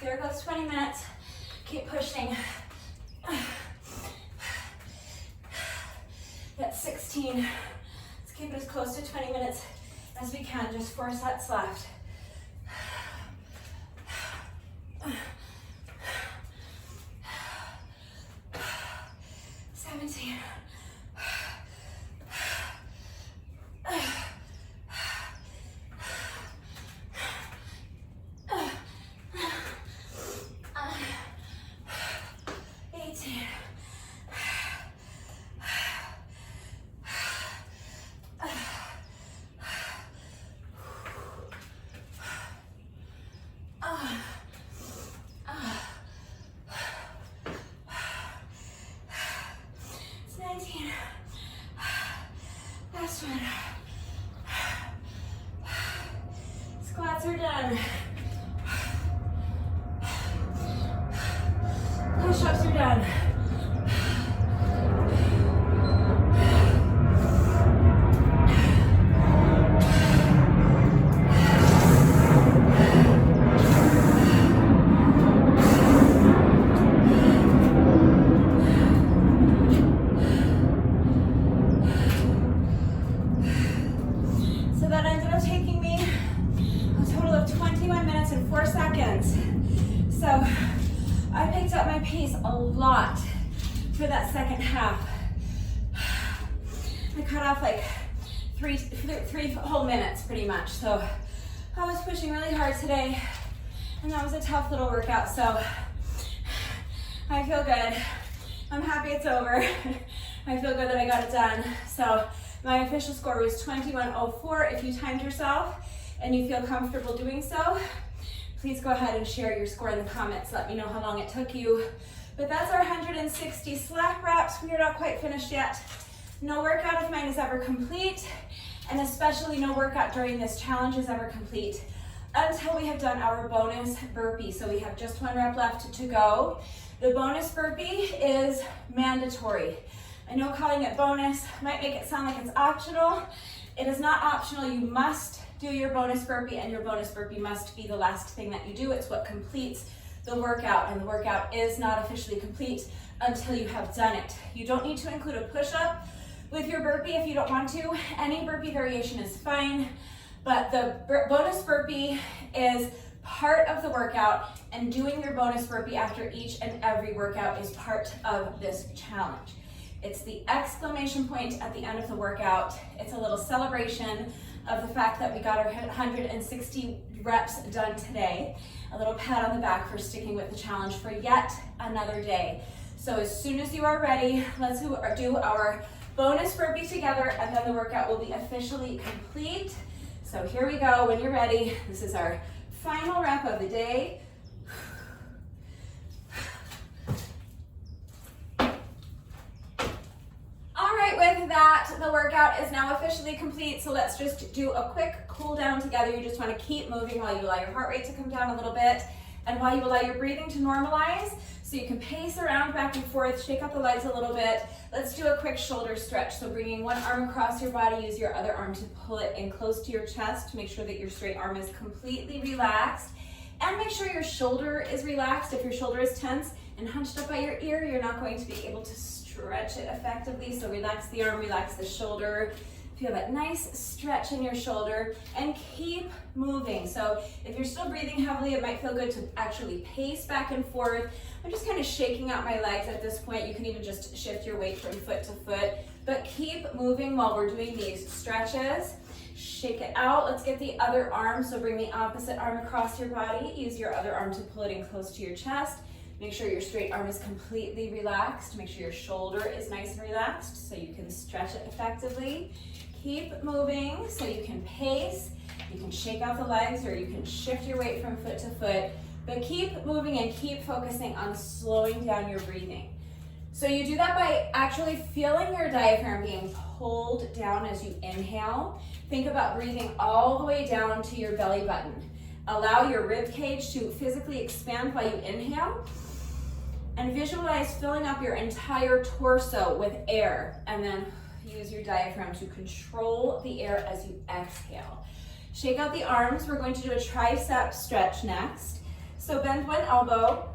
There goes 20 minutes. Keep pushing. That's 16. Let's keep it as close to 20 minutes as we can. Just 4 sets left. 17. Squats are done. Push-ups are done. 21 minutes and 4 seconds. So I picked up my pace a lot for that second half. I cut off like three whole minutes pretty much. So I was pushing really hard today, and that was a tough little workout. So I feel good. I'm happy it's over. I feel good that I got it done. So my official score was 21:04. If you timed yourself and you feel comfortable doing so, please go ahead and share your score in the comments. Let me know how long it took you. But that's our 160 slap reps. We are not quite finished yet. No workout of mine is ever complete, and especially no workout during this challenge is ever complete until we have done our bonus burpee. So we have just 1 rep left to go. The bonus burpee is mandatory. I know calling it bonus might make it sound like it's optional. It is not optional. You must do your bonus burpee, and your bonus burpee must be the last thing that you do. It's what completes the workout, and the workout is not officially complete until you have done it. You don't need to include a push-up with your burpee if you don't want to. Any burpee variation is fine, but the bonus burpee is part of the workout, and doing your bonus burpee after each and every workout is part of this challenge. It's the exclamation point at the end of the workout. It's a little celebration of the fact that we got our 160 reps done today. A little pat on the back for sticking with the challenge for yet another day. So as soon as you are ready, let's do our bonus burpee together, and then the workout will be officially complete. So here we go. When you're ready, this is our final rep of the day. With that, the workout is now officially complete, so let's just do a quick cool down together. You just want to keep moving while you allow your heart rate to come down a little bit, and while you allow your breathing to normalize, so you can pace around back and forth, shake up the legs a little bit. Let's do a quick shoulder stretch. So bringing one arm across your body, use your other arm to pull it in close to your chest to make sure that your straight arm is completely relaxed, and make sure your shoulder is relaxed. If your shoulder is tense and hunched up by your ear, you're not going to be able to stretch it effectively. So relax the arm, relax the shoulder. Feel that nice stretch in your shoulder, and keep moving. So if you're still breathing heavily, it might feel good to actually pace back and forth. I'm just kind of shaking out my legs at this point. You can even just shift your weight from foot to foot, but keep moving while we're doing these stretches. Shake it out. Let's get the other arm. So bring the opposite arm across your body. Use your other arm to pull it in close to your chest. Make sure your straight arm is completely relaxed. Make sure your shoulder is nice and relaxed so you can stretch it effectively. Keep moving so you can pace. You can shake out the legs, or you can shift your weight from foot to foot, but keep moving and keep focusing on slowing down your breathing. So you do that by actually feeling your diaphragm being pulled down as you inhale. Think about breathing all the way down to your belly button. Allow your rib cage to physically expand while you inhale, and visualize filling up your entire torso with air, and then use your diaphragm to control the air as you exhale. Shake out the arms. We're going to do a tricep stretch next. So bend one elbow,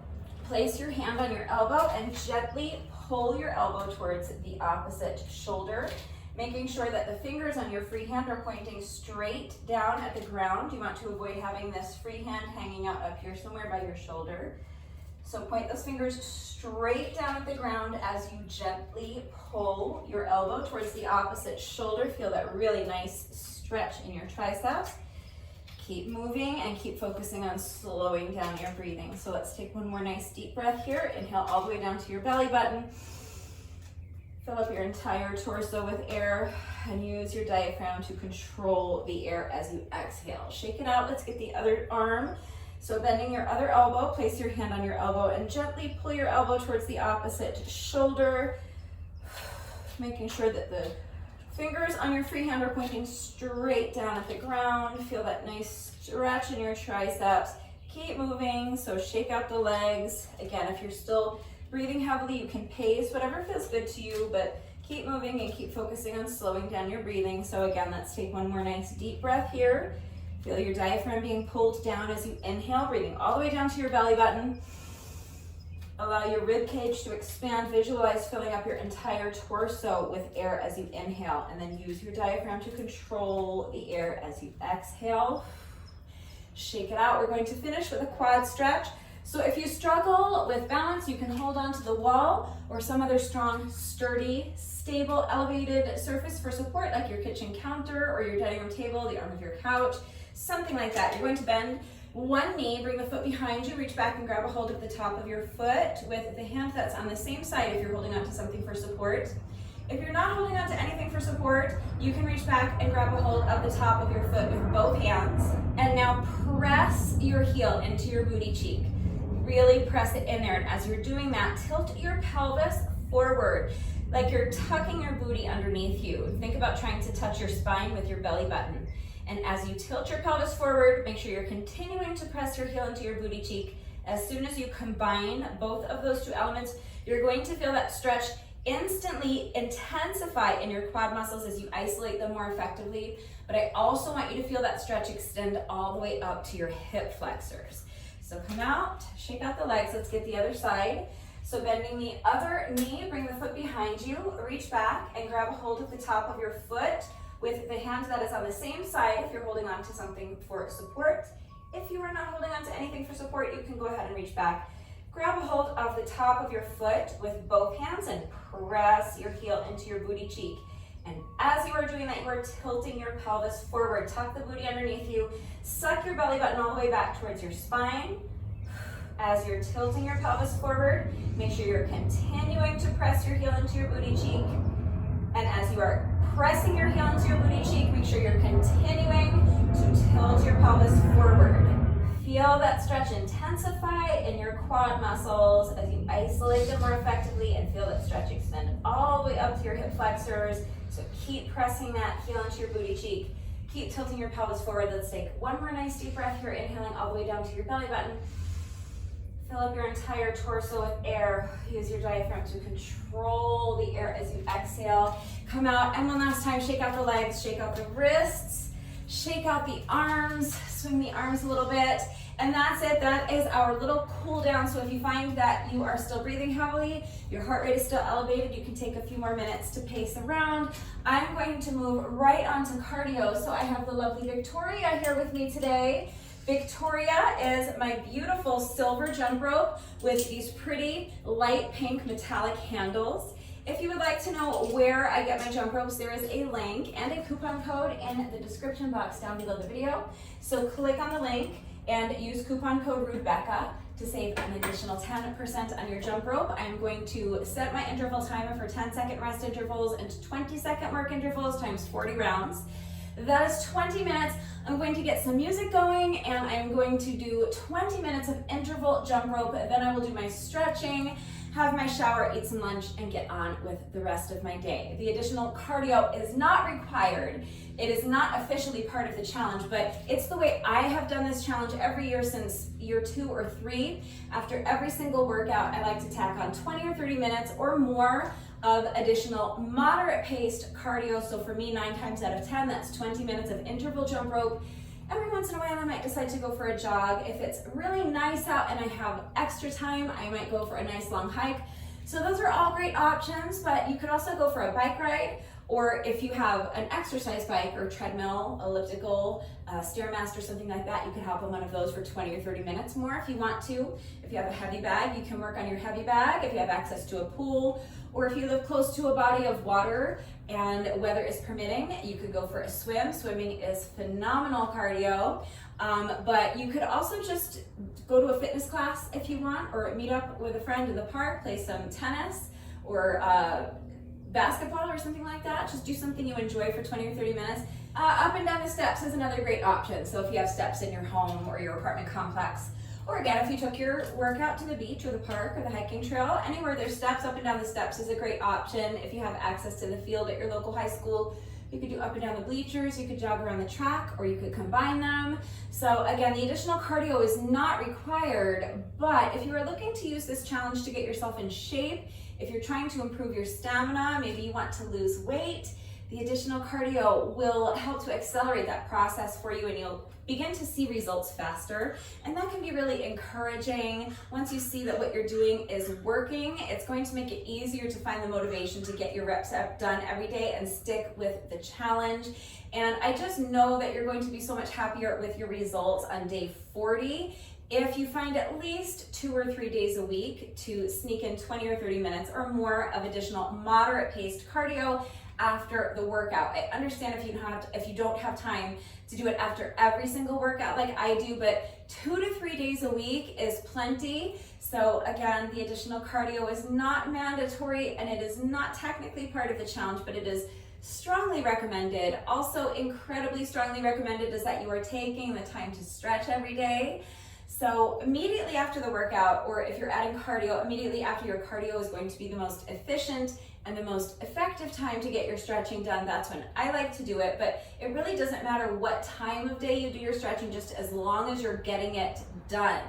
place your hand on your elbow, and gently pull your elbow towards the opposite shoulder, making sure that the fingers on your free hand are pointing straight down at the ground. You want to avoid having this free hand hanging out up here somewhere by your shoulder. So point those fingers straight down at the ground as you gently pull your elbow towards the opposite shoulder. Feel that really nice stretch in your triceps. Keep moving and keep focusing on slowing down your breathing. So let's take one more nice deep breath here. Inhale all the way down to your belly button. Fill up your entire torso with air, and use your diaphragm to control the air as you exhale. Shake it out. Let's get the other arm. So bending your other elbow, place your hand on your elbow and gently pull your elbow towards the opposite shoulder, making sure that the fingers on your free hand are pointing straight down at the ground. Feel that nice stretch in your triceps. Keep moving, so shake out the legs. Again, if you're still breathing heavily, you can pace, whatever feels good to you, but keep moving and keep focusing on slowing down your breathing. So again, let's take one more nice deep breath here. Feel your diaphragm being pulled down as you inhale, breathing all the way down to your belly button. Allow your rib cage to expand. Visualize filling up your entire torso with air as you inhale, and then use your diaphragm to control the air as you exhale. shake it out. We're going to finish with a quad stretch. So if you struggle with balance, you can hold on to the wall or some other strong, sturdy, stable, elevated surface for support, like your kitchen counter or your dining room table, the arm of your couch, something like that. You're going to bend one knee, bring the foot behind you, reach back and grab a hold of the top of your foot with the hand that's on the same side if you're holding on to something for support. If you're not holding on to anything for support, you can reach back and grab a hold of the top of your foot with both hands. And now press your heel into your booty cheek. Really press it in there. And as you're doing that, tilt your pelvis forward, like you're tucking your booty underneath you. Think about trying to touch your spine with your belly button. And as you tilt your pelvis forward, make sure you're continuing to press your heel into your booty cheek. As soon as you combine both of those two elements, you're going to feel that stretch instantly intensify in your quad muscles as you isolate them more effectively. But I also want you to feel that stretch extend all the way up to your hip flexors. So come out, shake out the legs. Let's get the other side. So bending the other knee, bring the foot behind you, reach back and grab a hold of the top of your foot with the hand that is on the same side if you're holding on to something for support. If you are not holding on to anything for support, you can go ahead and reach back. Grab a hold of the top of your foot with both hands and press your heel into your booty cheek. And as you are doing that, you are tilting your pelvis forward. Tuck the booty underneath you. Suck your belly button all the way back towards your spine. As you're tilting your pelvis forward, make sure you're continuing to press your heel into your booty cheek. And as you are pressing your heel into your booty cheek, make sure you're continuing to tilt your pelvis forward. Feel that stretch intensify in your quad muscles as you isolate them more effectively, and feel that stretch extend all the way up to your hip flexors. So keep pressing that heel into your booty cheek. Keep tilting your pelvis forward. Let's take one more nice deep breath here, inhaling all the way down to your belly button. Fill up your entire torso with air. Use your diaphragm to control the air as you exhale. Come out, and one last time, shake out the legs, shake out the wrists, shake out the arms, swing the arms a little bit. And that's it. That is our little cool down. So if you find that you are still breathing heavily, your heart rate is still elevated, you can take a few more minutes to pace around. I'm going to move right on to cardio. So I have the lovely Victoria here with me today. Victoria is my beautiful silver jump rope with these pretty light pink metallic handles. If you would like to know where I get my jump ropes, there is a link and a coupon code in the description box down below the video. So click on the link and use coupon code Rebecca to save an additional 10% on your jump rope. I'm going to set my interval timer for 10-second rest intervals and 20-second work intervals times 40 rounds. That is 20 minutes. I'm going to get some music going, and I'm going to do 20 minutes of interval jump rope. Then I will do my stretching, have my shower, eat some lunch, and get on with the rest of my day. The additional cardio is not required. It is not officially part of the challenge, but it's the way I have done this challenge every year since year 2 or 3. After every single workout, I like to tack on 20 or 30 minutes or more of additional moderate paced cardio. So for me, 9 times out of 10, that's 20 minutes of interval jump rope. Every once in a while, I might decide to go for a jog. If it's really nice out and I have extra time, I might go for a nice long hike. So those are all great options, but you could also go for a bike ride, or if you have an exercise bike or treadmill, elliptical, Stairmaster, something like that, you could hop on one of those for 20 or 30 minutes more if you want to. If you have a heavy bag, you can work on your heavy bag. If you have access to a pool, or if you live close to a body of water and weather is permitting, you could go for a swim. Swimming is phenomenal cardio, but you could also just go to a fitness class if you want, or meet up with a friend in the park, play some tennis or basketball or something like that. Just do something you enjoy for 20 or 30 minutes. Up and down the steps is another great option. So if you have steps in your home or your apartment complex, or again, if you took your workout to the beach or the park or the hiking trail, anywhere there's steps, up and down the steps is a great option. If you have access to the field at your local high school, you could do up and down the bleachers, you could jog around the track, or you could combine them. So again, the additional cardio is not required, but if you are looking to use this challenge to get yourself in shape, if you're trying to improve your stamina, maybe you want to lose weight, The additional cardio will help to accelerate that process for you, and you'll begin to see results faster. And that can be really encouraging. Once you see that what you're doing is working, it's going to make it easier to find the motivation to get your reps done every day and stick with the challenge. And I just know that you're going to be so much happier with your results on day 40 if you find at least 2 or 3 days a week to sneak in 20 or 30 minutes or more of additional moderate paced cardio after the workout. I understand if you don't have time to do it after every single workout like I do, but 2 to 3 days a week is plenty. So again, the additional cardio is not mandatory and it is not technically part of the challenge, but it is strongly recommended. Also incredibly strongly recommended is that you are taking the time to stretch every day. So immediately after the workout, or if you're adding cardio, immediately after your cardio is going to be the most efficient and the most effective time to get your stretching done. That's when I like to do it, but it really doesn't matter what time of day you do your stretching, just as long as you're getting it done.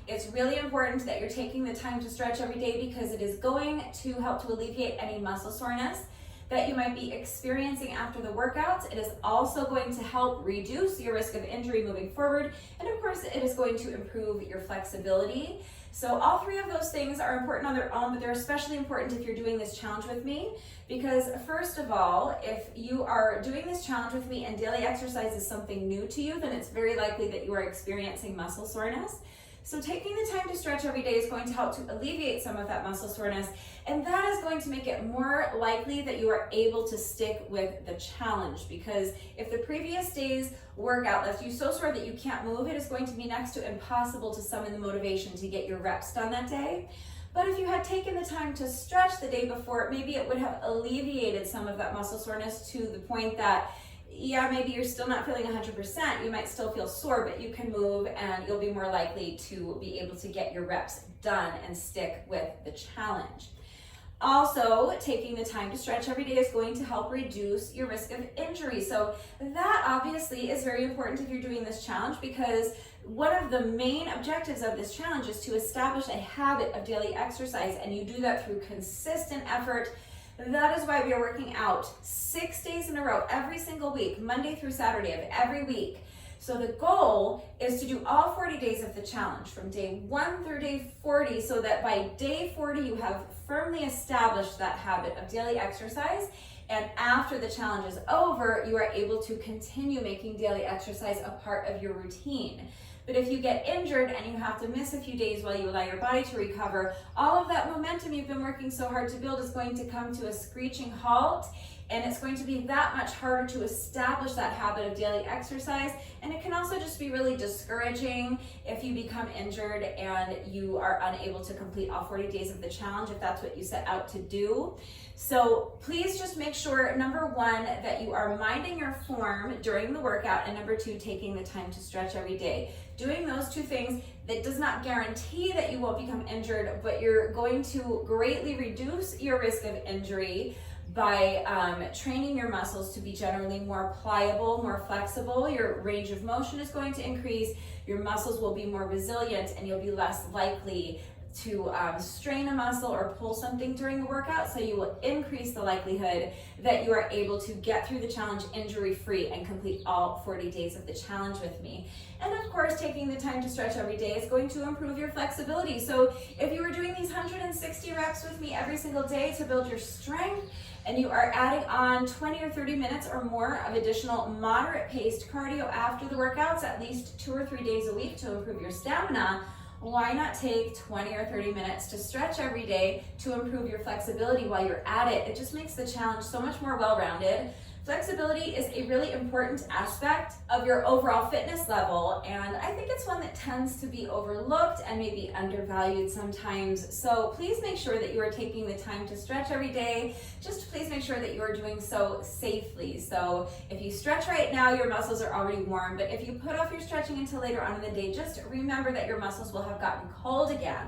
It's really important that you're taking the time to stretch every day because it is going to help to alleviate any muscle soreness that you might be experiencing after the workouts. It is also going to help reduce your risk of injury moving forward. And of course, it is going to improve your flexibility. So all 3 of those things are important on their own, but they're especially important if you're doing this challenge with me. Because first of all, if you are doing this challenge with me and daily exercise is something new to you, then it's very likely that you are experiencing muscle soreness. So taking the time to stretch every day is going to help to alleviate some of that muscle soreness, and that is going to make it more likely that you are able to stick with the challenge, because if the previous day's workout left you so sore that you can't move, it is going to be next to impossible to summon the motivation to get your reps done that day. But if you had taken the time to stretch the day before, maybe it would have alleviated some of that muscle soreness to the point that yeah, maybe you're still not feeling 100%, you might still feel sore, but you can move and you'll be more likely to be able to get your reps done and stick with the challenge. Also, taking the time to stretch every day is going to help reduce your risk of injury. So that obviously is very important if you're doing this challenge, because one of the main objectives of this challenge is to establish a habit of daily exercise, and you do that through consistent effort. That is why we are working out 6 days in a row, every single week, Monday through Saturday of every week. So the goal is to do all 40 days of the challenge from day 1 through day 40, so that by day 40 you have firmly established that habit of daily exercise. And after the challenge is over, you are able to continue making daily exercise a part of your routine. But if you get injured and you have to miss a few days while you allow your body to recover, all of that momentum you've been working so hard to build is going to come to a screeching halt, and it's going to be that much harder to establish that habit of daily exercise. And it can also just be really discouraging if you become injured and you are unable to complete all 40 days of the challenge, if that's what you set out to do. So please just make sure, number 1, that you are minding your form during the workout, and number 2, taking the time to stretch every day. Doing those 2 things, that does not guarantee that you won't become injured, but you're going to greatly reduce your risk of injury by training your muscles to be generally more pliable, more flexible. Your range of motion is going to increase, your muscles will be more resilient, and you'll be less likely to strain a muscle or pull something during the workout, so you will increase the likelihood that you are able to get through the challenge injury-free and complete all 40 days of the challenge with me. And of course, taking the time to stretch every day is going to improve your flexibility. So if you are doing these 160 reps with me every single day to build your strength, and you are adding on 20 or 30 minutes or more of additional moderate paced cardio after the workouts, at least 2 or 3 days a week to improve your stamina, why not take 20 or 30 minutes to stretch every day to improve your flexibility while you're at it? It just makes the challenge so much more well-rounded. Flexibility is a really important aspect of your overall fitness level, and I think it's one that tends to be overlooked and maybe undervalued sometimes. So please make sure that you are taking the time to stretch every day. Just please make sure that you are doing so safely. So if you stretch right now, your muscles are already warm, but if you put off your stretching until later on in the day, just remember that your muscles will have gotten cold again.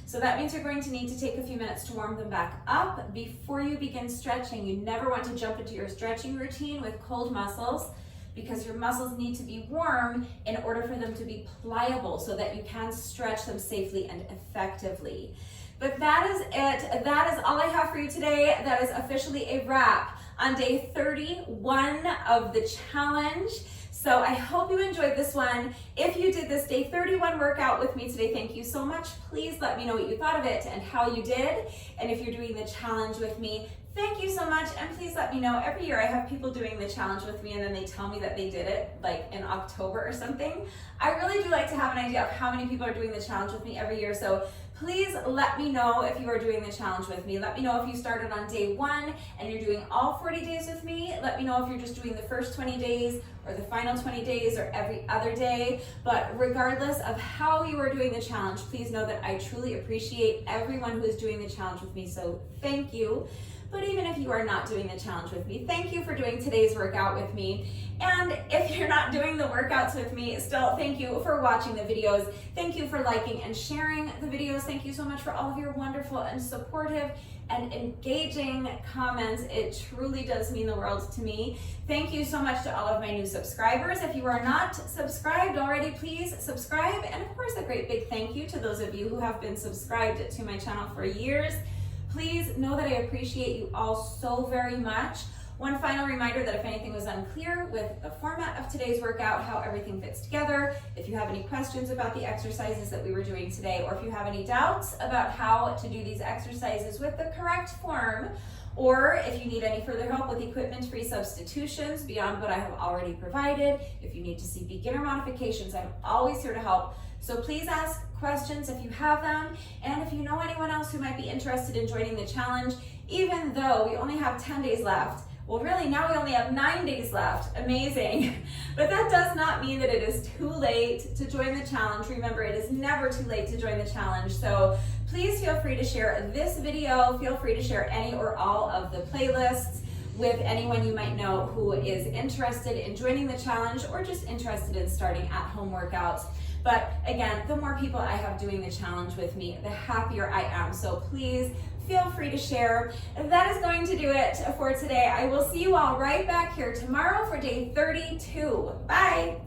So that means you're going to need to take a few minutes to warm them back up before you begin stretching. You never want to jump into your stretching routine with cold muscles, because your muscles need to be warm in order for them to be pliable so that you can stretch them safely and effectively. But that is it. That is all I have for you today. That is officially a wrap on day 31 of the challenge. So I hope you enjoyed this one. If you did this day 31 workout with me today, thank you so much. Please let me know what you thought of it and how you did. And if you're doing the challenge with me, thank you so much. And please let me know. Every year I have people doing the challenge with me and then they tell me that they did it like in October or something. I really do like to have an idea of how many people are doing the challenge with me every year. So please let me know if you are doing the challenge with me. Let me know if you started on day 1 and you're doing all 40 days with me. Let me know if you're just doing the first 20 days or the final 20 days or every other day. But regardless of how you are doing the challenge, please know that I truly appreciate everyone who is doing the challenge with me. So thank you. But even if you are not doing the challenge with me, thank you for doing today's workout with me. And if you're not doing the workouts with me, still thank you for watching the videos. Thank you for liking and sharing the videos. Thank you so much for all of your wonderful and supportive and engaging comments. It truly does mean the world to me. Thank you so much to all of my new subscribers. If you are not subscribed already, please subscribe. And of course, a great big thank you to those of you who have been subscribed to my channel for years. Please know that I appreciate you all so very much. One final reminder that if anything was unclear with the format of today's workout, how everything fits together, if you have any questions about the exercises that we were doing today, or if you have any doubts about how to do these exercises with the correct form, or if you need any further help with equipment-free substitutions beyond what I have already provided, if you need to see beginner modifications, I'm always here to help. So please ask questions if you have them, and if you know anyone else who might be interested in joining the challenge, even though we only have 10 days left. Well, really, now we only have 9 days left. Amazing. But that does not mean that it is too late to join the challenge. Remember, it is never too late to join the challenge. So please feel free to share this video. Feel free to share any or all of the playlists with anyone you might know who is interested in joining the challenge or just interested in starting at-home workouts. But again, the more people I have doing the challenge with me, the happier I am. So please feel free to share. That is going to do it for today. I will see you all right back here tomorrow for day 32. Bye.